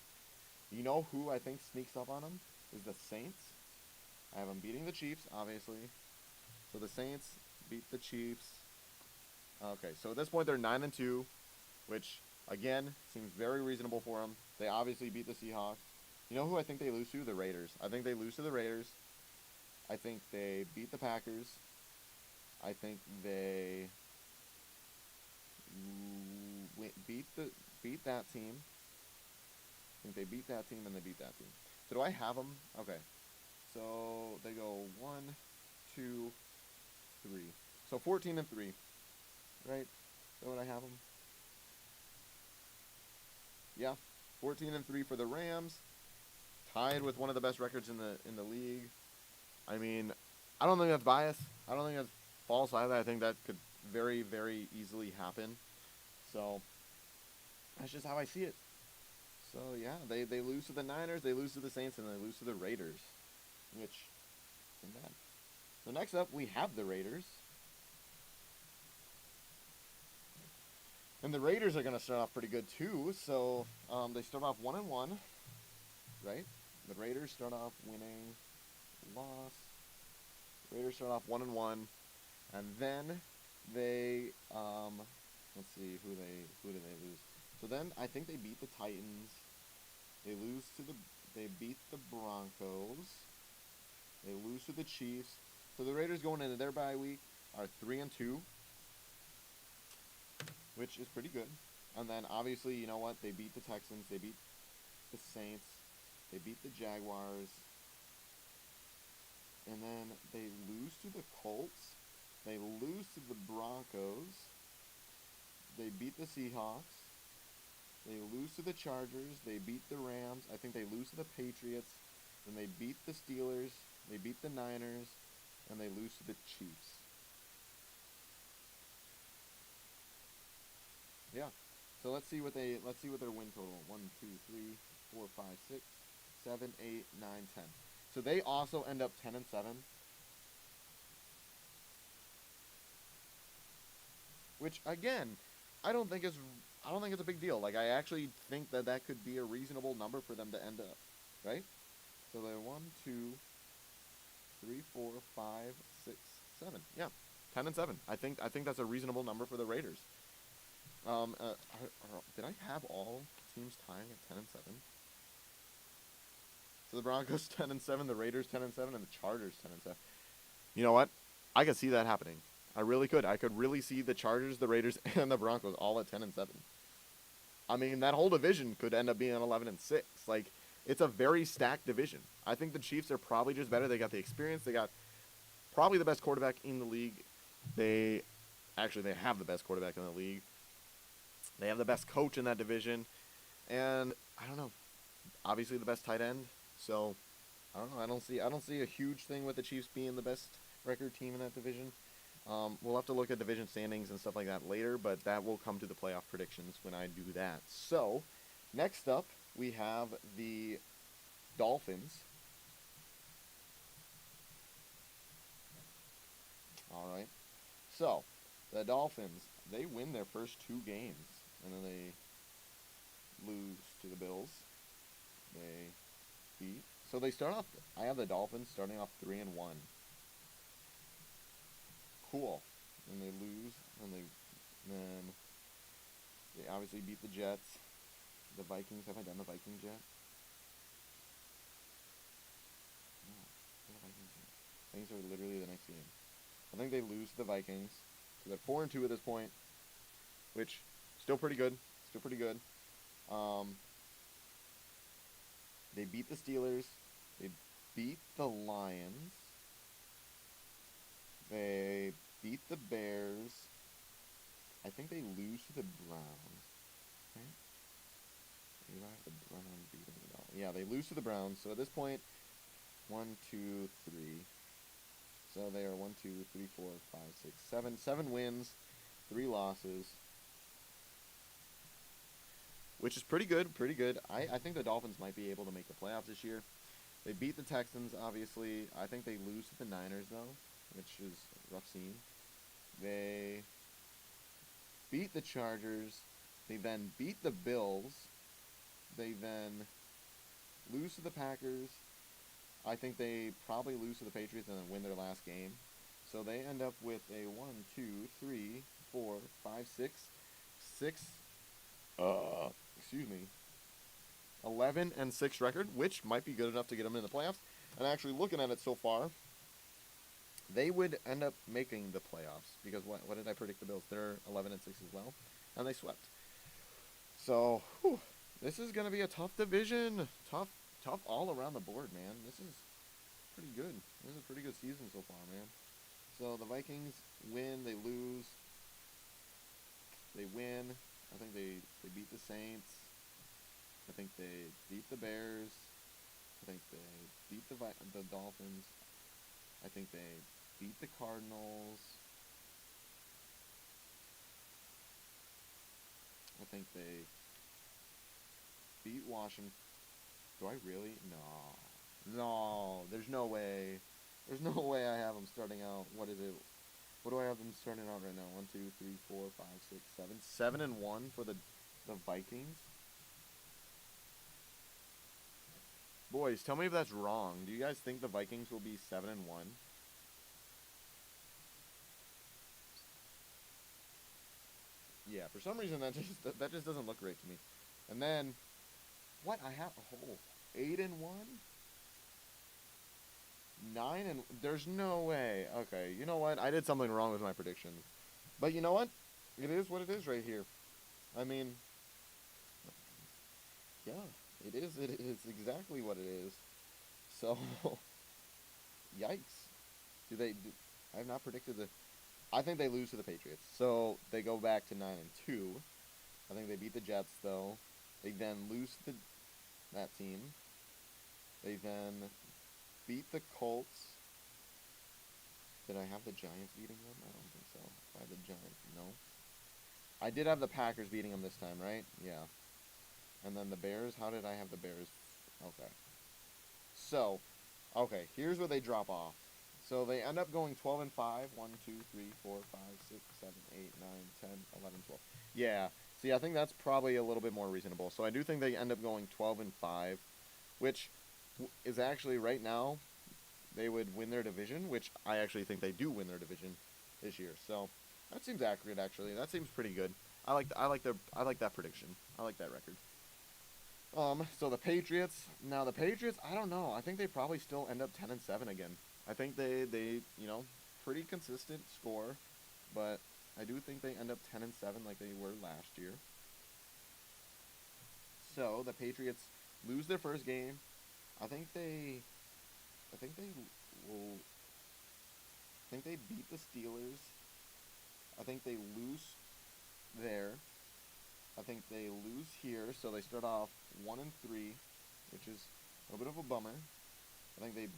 You know who I think sneaks up on them is the Saints. I have them beating the Chiefs, obviously. So the Saints beat the Chiefs. Okay, so at this point they're 9-2, which again seems very reasonable for them. They obviously beat the Seahawks. You know who I think they lose to? The Raiders. I think they lose to the Raiders. I think they beat the Packers. I think they beat that team. I think they beat that team and they beat that team. So do I have them? Okay. So they go 1, 2, 3. So 14-3, right? Is that what I have them? Yeah, 14-3 for the Rams, tied with one of the best records in the league. I mean, I don't think that's bias. I don't think that's false either. I think that could very, very easily happen. So that's just how I see it. So yeah, they lose to the Niners, they lose to the Saints, and they lose to the Raiders, which isn't bad. So next up, we have the Raiders. And the Raiders are going to start off pretty good too. So they start off 1-1, right? The Raiders start off winning, loss. Raiders start off 1-1, and then they let's see who do they lose. So then I think they beat the Titans. They beat the Broncos. They lose to the Chiefs. So the Raiders going into their bye week are 3-2, which is pretty good. And then obviously, you know what? They beat the Texans. They beat the Saints. They beat the Jaguars. And then they lose to the Colts. They lose to the Broncos. They beat the Seahawks. They lose to the Chargers. They beat the Rams. I think they lose to the Patriots. Then they beat the Steelers. They beat the Niners. And they lose to the Chiefs. Yeah. So let's see what their win total. 1, 2, 3, 4, 5, 6, 7, 8, 9, 10. So they also end up 10-7. Which again, I don't think it's a big deal. Like, I actually think that could be a reasonable number for them to end up, right? So they're 1, 2, 3, 4, 5, 6, 7. Yeah, 10-7. I think that's a reasonable number for the Raiders. Did I have all teams tying at 10-7? So the Broncos 10-7, the Raiders 10-7, and the Chargers 10-7. You know what? I could see that happening. I really could. I could really see the Chargers, the Raiders, and the Broncos all at 10-7. I mean, that whole division could end up being 11-6. Like, it's a very stacked division. I think the Chiefs are probably just better. They got the experience. They got probably the best quarterback in the league. They have the best quarterback in the league. They have the best coach in that division. And I don't know. Obviously the best tight end. So I don't know. I don't see a huge thing with the Chiefs being the best record team in that division. We'll have to look at division standings and stuff like that later, but that will come to the playoff predictions when I do that. So, next up, we have the Dolphins. All right. So, the Dolphins, they win their first 2 games, and then they lose to the Bills. They beat. So they start off, I have the Dolphins starting off 3-1. Cool. And they lose, and then they obviously beat the Jets. The Vikings, have I done the Vikings yet? No, the Vikings yet. Vikings are literally the next game. I think they lose to the Vikings. So they're 4-2 at this point, which still pretty good. They beat the Steelers. They beat the Lions. They beat the Bears. I think they lose to the Browns. Right? Maybe I have the Browns beating the Dolphins. Yeah, they lose to the Browns. So at this point, 1, 2, 3. So they are 1, 2, 3, 4, 5, 6, 7. 7 wins, 3 losses. Which is pretty good, pretty good. I think the Dolphins might be able to make the playoffs this year. They beat the Texans, obviously. I think they lose to the Niners, though, which is a rough scene. They beat the Chargers. They then beat the Bills. They then lose to the Packers. I think they probably lose to the Patriots and then win their last game. So they end up with a 1, 2, 3, 4, 5, 6, excuse me, 11-6 record, which might be good enough to get them in the playoffs. And actually looking at it so far, they would end up making the playoffs because what did I predict the Bills? They're 11-6 as well, and they swept. So this is gonna be a tough division, tough all around the board, man. This is pretty good. This is a pretty good season so far, man. So the Vikings win, they lose, they win. I think they beat the Saints. I think they beat the Bears. I think they beat the Dolphins. I think they beat the Cardinals. I think they beat Washington. Do I really? No. There's no way. There's no way I have them starting out. What is it? What do I have them starting out right now? 1, 2, 3, 4, 5, 6, 7. 7-1 for the Vikings. Boys, tell me if that's wrong. Do you guys think the Vikings will be 7-1? Yeah, for some reason that just doesn't look right to me. And then, what I have? 8-1, 9 there's no way. Okay, you know what? I did something wrong with my predictions, but you know what? It is what it is right here. I mean, yeah, it is. It is exactly what it is. So, yikes. I have not predicted the. I think they lose to the Patriots. So they go back to 9-2. I think they beat the Jets though. They then lose to that team. They then beat the Colts. Did I have the Giants beating them? I don't think so. If I had the Giants, no. I did have the Packers beating them this time, right? Yeah. And then the Bears. How did I have the Bears? Okay. So, okay, here's where they drop off. So they end up going 12-5. 1, 2, 3, 4, 5, 6, 7, 8, 9, 10, 11, 12. Yeah. See, I think that's probably a little bit more reasonable. So I do think they end up going 12-5, which is actually right now they would win their division, which I actually think they do win their division this year. So that seems accurate. Actually, that seems pretty good. I like that prediction. I like that record. So the Patriots. Now the Patriots, I don't know. I think they probably still end up 10-7 again. I think they pretty consistent score, but I do think they end up 10-7 like they were last year. So the Patriots lose their first game. I think they will. I think they beat the Steelers. I think they lose there. I think they lose here, so they start off 1-3, which is a little bit of a bummer. I think they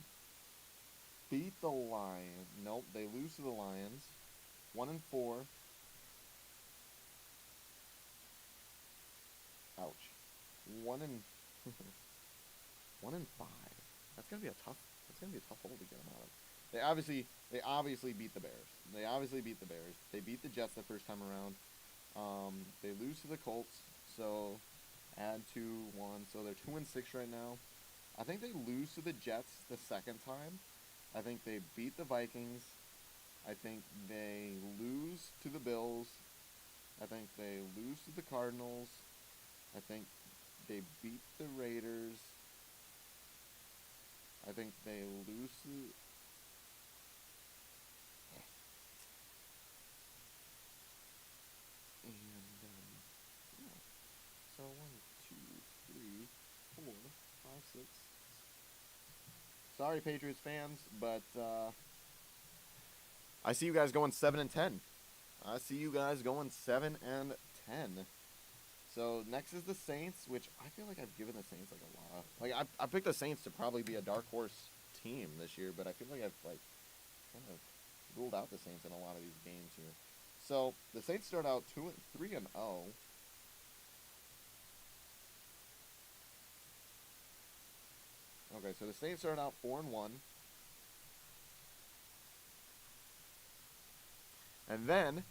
beat the Lions. Nope, they lose to the Lions. 1-4. Ouch. 1-5. That's gonna be a tough. That's gonna be a tough hole to get them out of. They obviously beat the Bears. They beat the Jets the first time around. They lose to the Colts, so add 2, 1, so they're 2-6 right now. I think they lose to the Jets the second time. I think they beat the Vikings. I think they lose to the Bills. I think they lose to the Cardinals. I think they beat the Raiders. I think they lose to... Yeah. So 1, 2, 3, 4, 5, 6. Sorry, Patriots fans, but I see you guys going 7-10. I see you guys going 7-10. So next is the Saints, which I feel like I've given the Saints like a lot. Like I picked the Saints to probably be a dark horse team this year, but I feel like I've like kind of ruled out the Saints in a lot of these games here. So the Saints start out 3-0. Okay, so the Saints start out 4-1. And then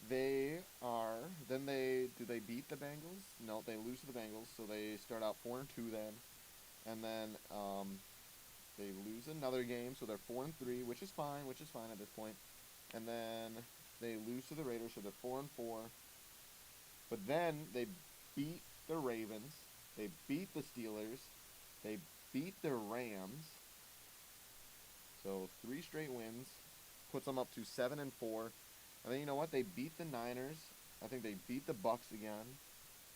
do they beat the Bengals? No, they lose to the Bengals, so they start out 4-2 then. And then they lose another game, so they're 4-3, which is fine at this point. And then they lose to the Raiders, so they're 4-4. But then they beat the Ravens, they beat the Steelers, they beat the Rams. So 3 straight wins puts them up to 7-4. And then you know what? They beat the Niners. I think they beat the Bucks again.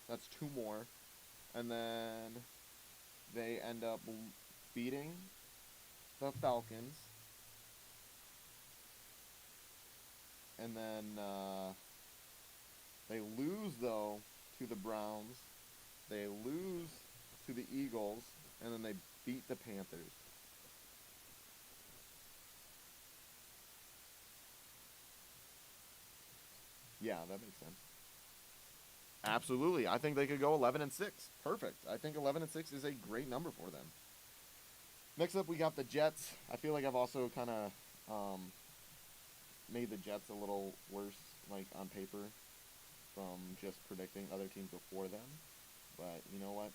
That's 2 more. And then they end up beating the Falcons. And then they lose, though, to the Browns. They lose to the Eagles. And then they beat the Panthers. Yeah, that makes sense. Absolutely. I think they could go 11-6. Perfect. I think 11-6 is a great number for them. Next up, we got the Jets. I feel like I've also kind of made the Jets a little worse, like on paper, from just predicting other teams before them. But you know what?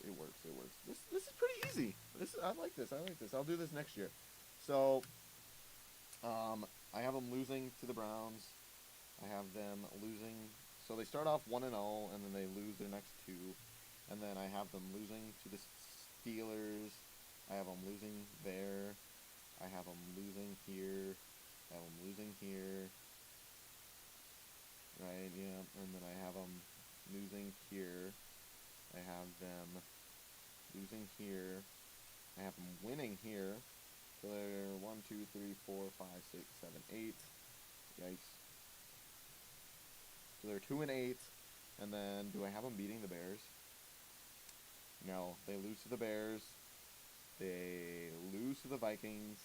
It works. It works. This is pretty easy. I like this. I like this. I'll do this next year. So, I have them losing to the Browns. I have them losing. So they start off 1-0, and then they lose their next 2. And then I have them losing to the Steelers. I have them losing there. I have them losing here. I have them losing here. Right, yeah. And then I have them losing here. I have them losing here. I have them winning here. So they're 1, 2, 3, 4, 5, 6, 7, 8. Yikes. So they're 2-8. And then do I have them beating the Bears? No. They lose to the Bears. They lose to the Vikings.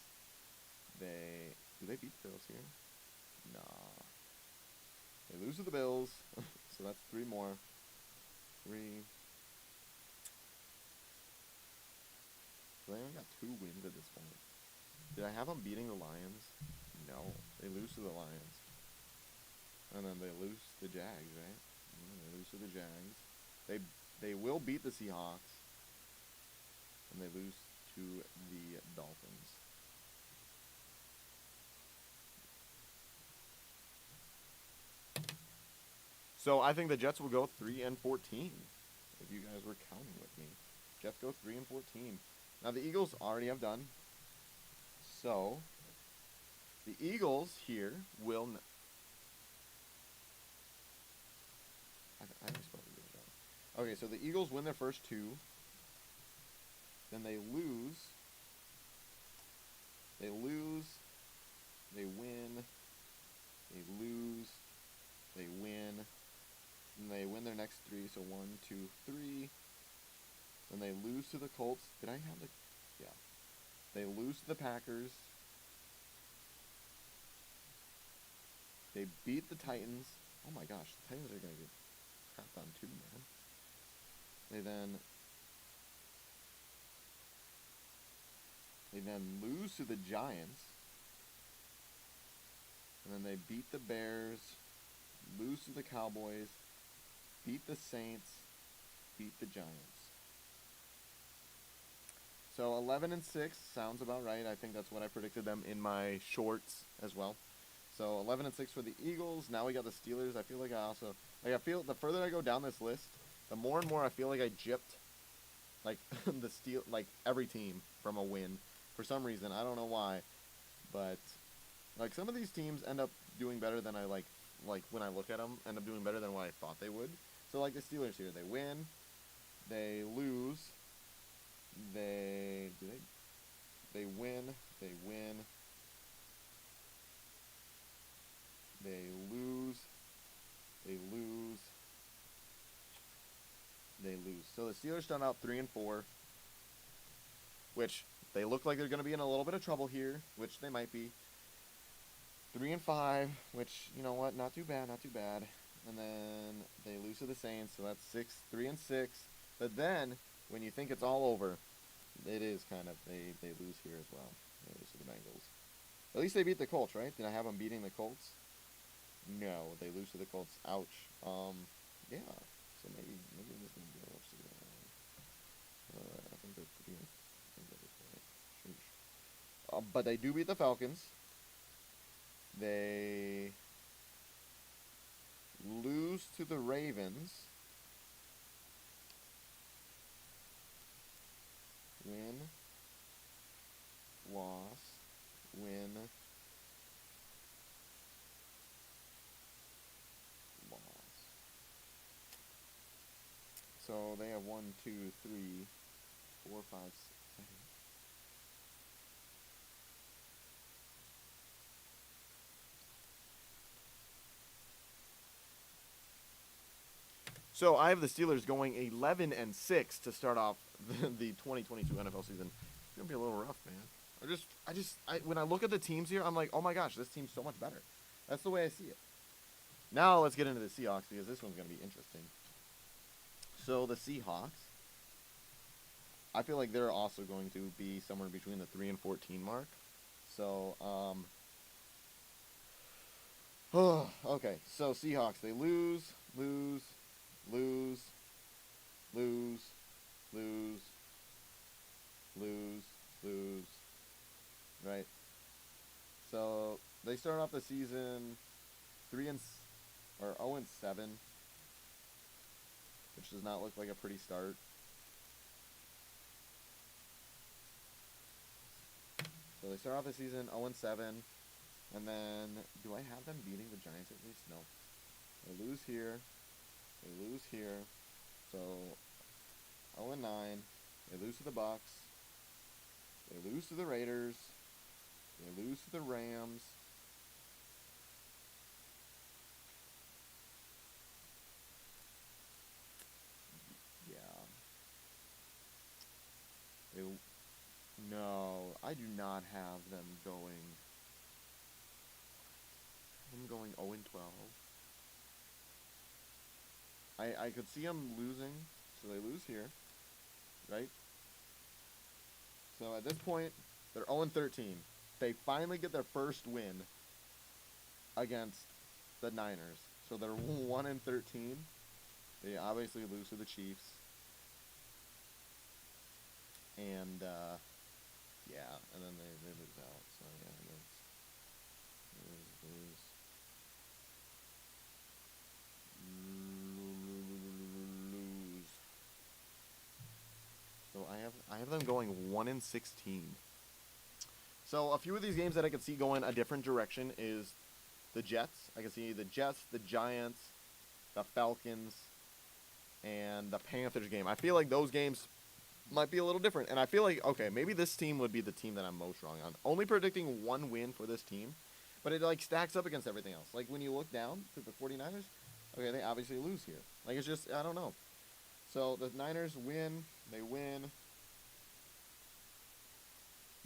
Do they beat the Bills here? Nah. They lose to the Bills. So that's 3 more. 3. So they only got 2 wins at this point. Did I have them beating the Lions? No. They lose to the Lions. And then they lose to the Jags, right? They lose to the Jags. They will beat the Seahawks. And they lose to the Dolphins. So I think the Jets will go 3-14. If you guys were counting with me. Jets go 3-14. Now the Eagles already have done. So the Eagles here will. I already spelled Eagles wrong. Okay, so the Eagles win their first 2. Then they lose. They lose. They win. They lose. They win. And they win their next 3. So 1, 2, 3. Then they lose to the Colts. Did I have the? Yeah. They lose to the Packers. They beat the Titans. Oh my gosh, the Titans are gonna get crapped on too, man. They then lose to the Giants. And then they beat the Bears, lose to the Cowboys, beat the Saints, beat the Giants. So 11-6 sounds about right. I think that's what I predicted them in my shorts as well. So 11-6 for the Eagles. Now we got the Steelers. I feel like I feel the further I go down this list, the more and more I feel like I gypped like every team from a win for some reason. I don't know why, but like some of these teams end up doing better than I like when I look at them, end up doing better than what I thought they would. So like the Steelers here, they win, they lose, they lose. So the Steelers start out 3-4, which they look like they're going to be in a little bit of trouble here, which they might be. 3-5, which, you know what, not too bad, not too bad. And then they lose to the Saints, so that's 3-6. But then, when you think it's all over, it is kind of, they lose here as well. They lose to the Bengals. At least they beat the Colts, right? Did I have them beating the Colts? No, they lose to the Colts. Ouch. Yeah. So maybe this is going to be a little upset. I think they're 3 and I think they're 4. But they do beat the Falcons. They lose to the Ravens. Win. Loss. Win. Loss. So they have 1, 2, 3, 4, 5, 6, 7. So I have the Steelers going 11-6 to start off the 2022 NFL season. It's gonna be a little rough, man. When I look at the teams here, I'm like, oh my gosh, this team's so much better. That's the way I see it. Now let's get into the Seahawks because this one's gonna be interesting. So the Seahawks, I feel like they're also going to be somewhere between the 3-14 mark. So okay. So Seahawks, they lose. Right. So they start off the season 0-7, which does not look like a pretty start. So they start off the season 0-7, and then do I have them beating the Giants at least? No. They lose here. They lose here. So 0-9. They lose to the Bucks. They lose to the Raiders. They lose to the Rams. Yeah. No, I do not have them going. I'm going 0-12. I could see them losing, so they lose here, right? So at this point, they're 0-13. They finally get their first win against the Niners. So they're 1-13. They obviously lose to the Chiefs. And, yeah, and then they lose out. So, yeah, lose. So I have them going 1-16. So a few of these games that I could see going a different direction is the Jets. I can see the Jets, the Giants, the Falcons, and the Panthers game. I feel like those games might be a little different. And I feel like, okay, maybe this team would be the team that I'm most wrong on. Only predicting one win for this team, but it, like, stacks up against everything else. Like, when you look down to the 49ers, okay, they obviously lose here. Like, it's just, I don't know. So the Niners win. They win.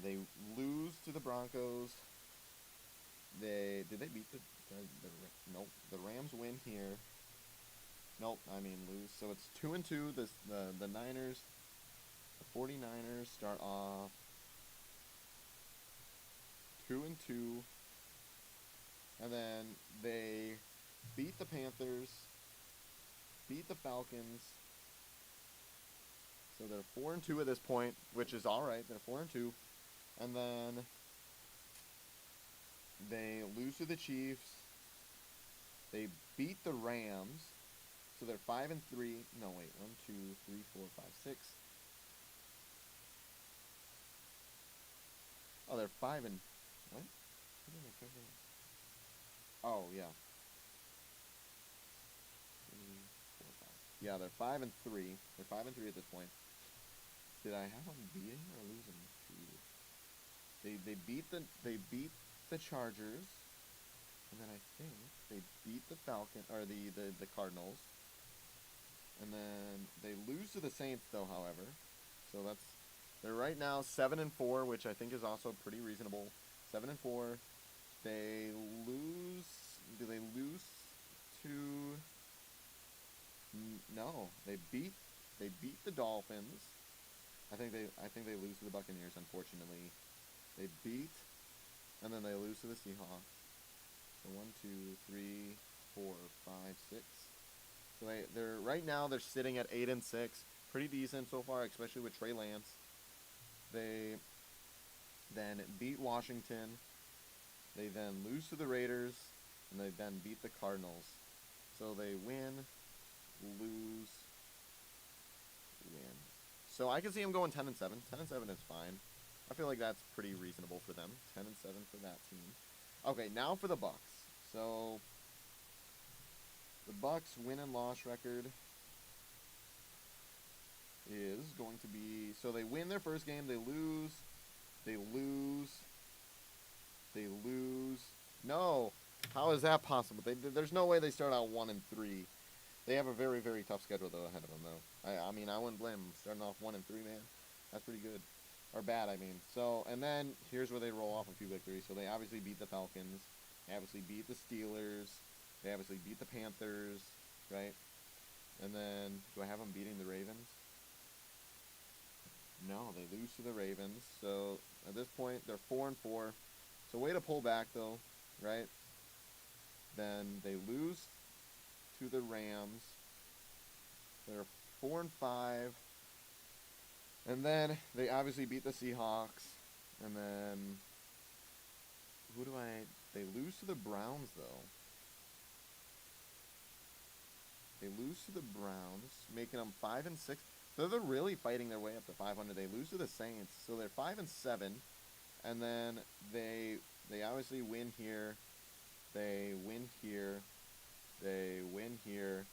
They lose to the Broncos. Did they beat nope. The Rams win here. Nope, I mean lose. So it's 2-2. The Niners, the 49ers start off 2-2. And then they beat the Panthers, beat the Falcons. So they're 4-2 at this point, which is all right. They're 4-2. And then they lose to the Chiefs. They beat the Rams. So they're 5-3. No, wait. 1, 2, 3, 4, 5, 6. Oh, they're 5 and what? Oh, yeah. 3, 4, 5. Yeah, they're 5-3. They're 5-3 at this point. Did I have them beating or losing? They beat the Chargers, and then I think they beat the the Cardinals, and then they to the Saints though, however. So they're right now 7-4, which I think is also pretty reasonable. 7-4. They lose. Do they lose to? No, they beat the Dolphins. I think they lose to the Buccaneers. Unfortunately, they beat, and then they lose to the Seahawks. So 1, 2, 3, 4, 5, 6. So they're right now they're sitting at 8-6, pretty decent so far, especially with Trey Lance. They then beat Washington. They then lose to the Raiders, and they then beat the Cardinals. So they win, lose, win. So I can see them going 10-7. 10-7 is fine. I feel like that's pretty reasonable for them. 10-7 for that team. Okay, now for the Bucks. So the Bucks win and loss record is going to be, so they win their first game, they lose. No, how is that possible? There's no way they start out 1-3. They have a very, very tough schedule though ahead of them though. I mean, I wouldn't blame them starting off 1-3, man. That's pretty good, or bad, I mean. So, and then here's where they roll off a few victories. So they obviously beat the Falcons. They obviously beat the Steelers. They obviously beat the Panthers, right? And then, do I have them beating the Ravens? No, they lose to the Ravens. So at this point, they're 4-4. So way to pull back though, right? Then they lose to the Rams. They're 4-5. And then they obviously beat the Seahawks. And then they lose to the Browns though. They lose to the Browns, making them 5-6. So they're really fighting their way up to 500. They lose to the Saints, so they're 5-7, and then they obviously win here. They win here. They win here.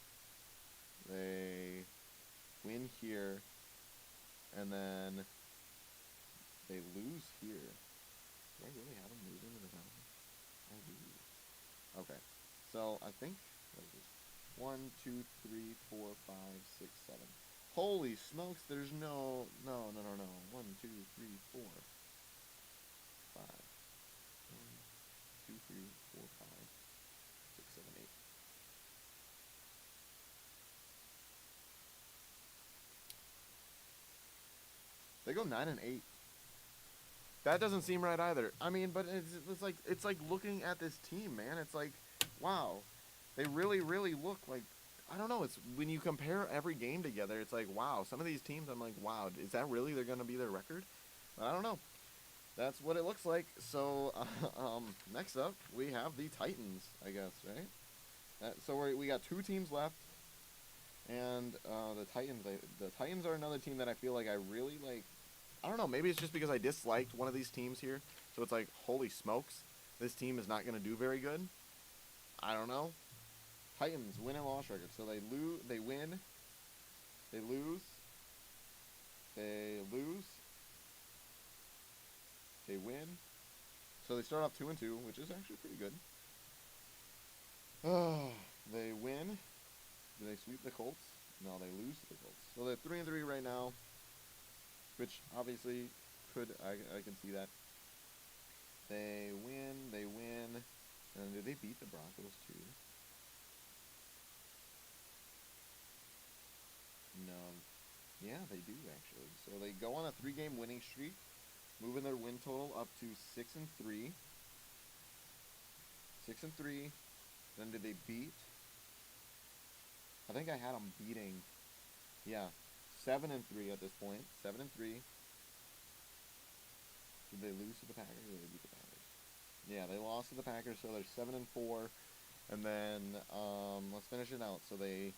They win here, and then they lose here. Do I really have them losing to the Falcons? I do. Okay, so I think what is this? 1, 2, 3, 4, 5, 6, 7. Holy smokes, there's no. 1, 2, 3, 4, 5. 1, 2, 3, 4, 5, 6, 7, 8. They go 9-8. That doesn't seem right either. I mean, but it's like looking at this team, man. It's like, wow, they really, really look like. I don't know. It's when you compare every game together, it's like, wow. Some of these teams, I'm like, wow, is that really they're gonna be their record? But I don't know. That's what it looks like. So next up, we have the Titans, I guess, right? So we got 2 teams left, and the Titans are another team that I feel like I really like. I don't know. Maybe it's just because I disliked one of these teams here, so it's like, holy smokes, this team is not gonna do very good. I don't know. Titans win and loss record. So they win, they lose, they win. So they start off 2-2, which is actually pretty good. They win. Do they sweep the Colts? No, they lose to the Colts. So they're 3-3 right now, which obviously I can see that. They win, and did they beat the Broncos too? No. Yeah, they do actually. So they go on a 3-game winning streak, moving their win total up to 6-3. 6-3. Then did they beat? I think I had them beating. Yeah, 7-3 at this point. 7-3. Did they lose to the Packers or did they beat the Packers? Yeah, they lost to the Packers, so they're 7-4. And then let's finish it out. So they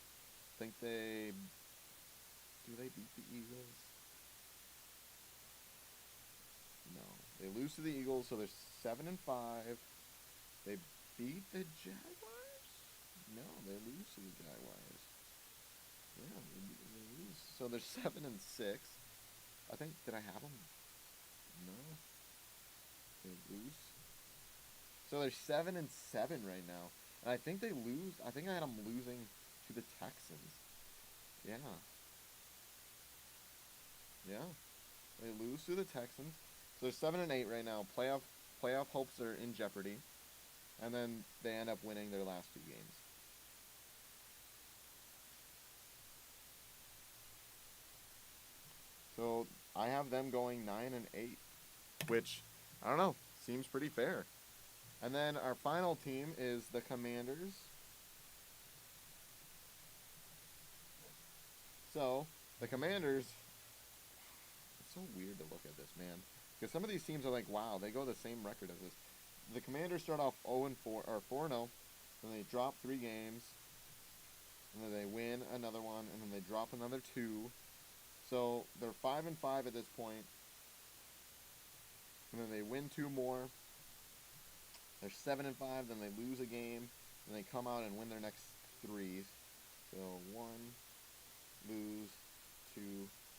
think they. Do they beat the Eagles? No. They lose to the Eagles, so they're 7-5. They beat the Jaguars? No, they lose to the Jaguars. Yeah, they lose. So they're 7-6. I think, did I have them? No. They lose. So they're 7-7 right now. And I think they lose. I think I had them losing to the Texans. Yeah. They lose to the Texans. So they're 7-8 right now. Playoff hopes are in jeopardy. And then they end up winning their last 2 games. So I have them going 9-8, which I don't know, seems pretty fair. And then our final team is the Commanders. So the Commanders, it's so weird to look at this, man, because some of these teams are like, wow, they go the same record as this. The Commanders start off 0-4 or 4-0, then they drop 3 games, and then they win another one, and then they drop another 2. So they're 5-5 at this point, and then they win 2 more. They're 7-5, then they lose a game, and they come out and win their next 3. So 1, lose, 2,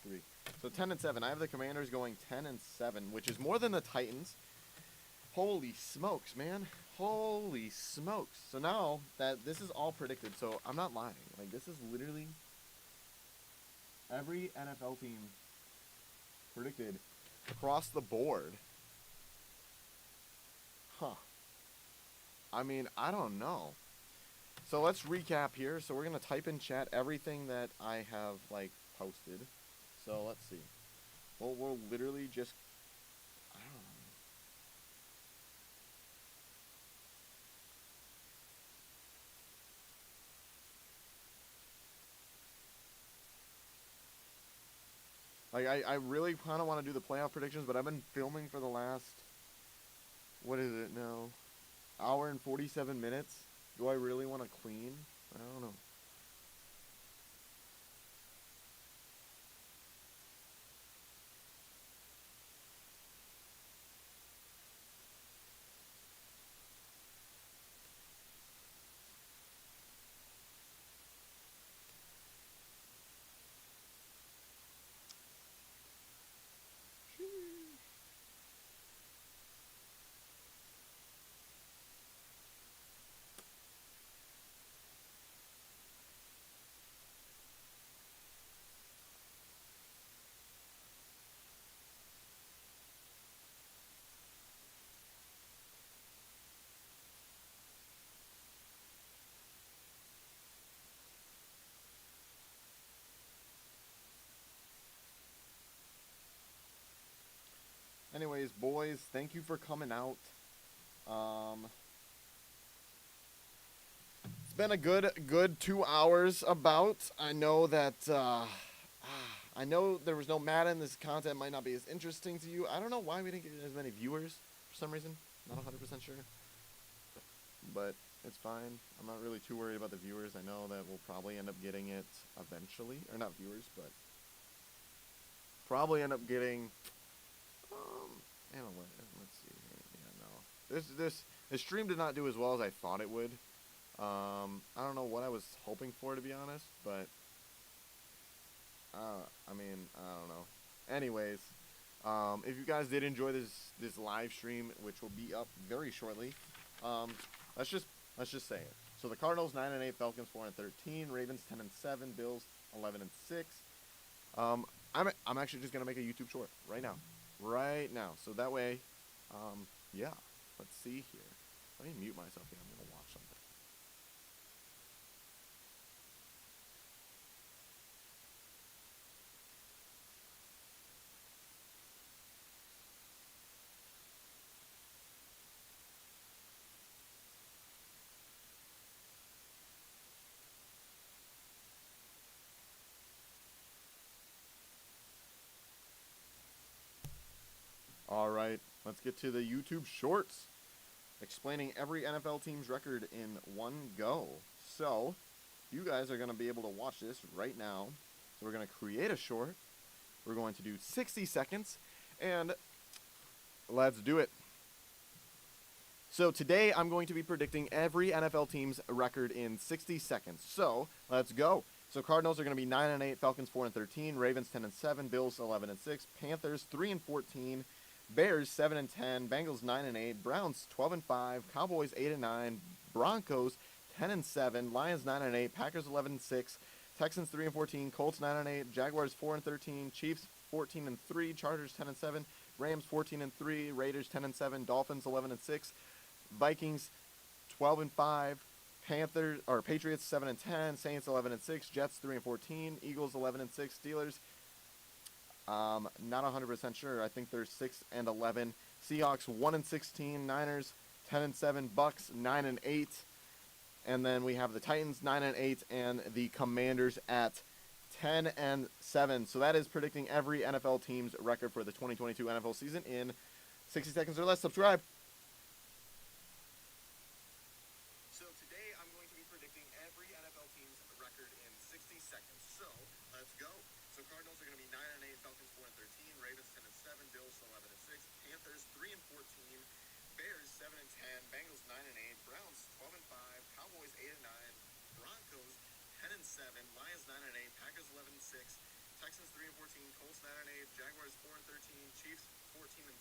3. So 10-7. I have the Commanders going 10-7, which is more than the Titans. Holy smokes, man. Holy smokes. So now that this is all predicted, so I'm not lying. Like, this is literally every NFL team predicted across the board. Huh. I mean, I don't know. So let's recap here. So we're going to type in chat everything that I have, like, posted. So let's see. Well, we'll literally just, I don't know. Like, I really kind of want to do the playoff predictions, but I've been filming for the last, what is it now? Hour and 47 minutes. Do I really want to clean? I don't know. Anyways, boys, thank you for coming out. It's been a good 2 hours about. I know that, I know there was no Madden. This content might not be as interesting to you. I don't know why we didn't get as many viewers for some reason. Not 100% sure. But it's fine. I'm not really too worried about the viewers. I know that we'll probably end up getting it eventually. Or not viewers, but probably end up getting, let's see here. Yeah, no. This stream did not do as well as I thought it would. I don't know what I was hoping for, to be honest, but I mean, I don't know. Anyways, if you guys did enjoy this live stream, which will be up very shortly, let's just say it. So the Cardinals 9-8, Falcons 4-13, Ravens 10-7, Bills 11-6. I'm actually just gonna make a YouTube short right now. So that way, yeah. Let's see here. Let me mute myself here. I'm gonna watch something. All right, let's get to the YouTube shorts, explaining every NFL team's record in one go. So, you guys are going to be able to watch this right now. So we're going to create a short. We're going to do 60 seconds, and let's do it. So today I'm going to be predicting every NFL team's record in 60 seconds. So let's go. So Cardinals are going to be 9-8, Falcons 4-13, Ravens 10-7, Bills 11-6, Panthers 3-14. Bears 7-10, Bengals 9-8, Browns 12-5, Cowboys 8-9, Broncos 10-7, Lions 9-8, Packers 11-6, Texans 3 and 14, Colts 9 and 8, Jaguars 4 and 13, Chiefs 14 and 3, Chargers 10 and 7, Rams 14 and 3, Raiders 10 and 7, Dolphins 11 and 6, Vikings 12 and 5, Panthers or Patriots 7 and 10, Saints 11 and 6, Jets 3 and 14, Eagles 11 and 6, Steelers not 100% sure. I think they're 6 and 11, Seahawks 1 and 16, Niners 10 and 7, Bucks 9 and 8. And then we have the Titans 9 and 8 and the Commanders at 10 and 7. So that is predicting every NFL team's record for the 2022 NFL season in 60 seconds or less. Subscribe. So today I'm going to be predicting every NFL team's record in 60 seconds. So let's go. So Cardinals are going to be 9 and 8, Falcons 4 and 13, Ravens 10 and 7, Bills 11 and 6, Panthers 3 and 14, Bears 7 and 10, Bengals 9 and 8, Browns 12 and 5, Cowboys 8 and 9, Broncos 10 and 7, Lions 9 and 8, Packers 11 and 6, Texans 3 and 14, Colts 9 and 8, Jaguars 4 and 13, Chiefs 14 and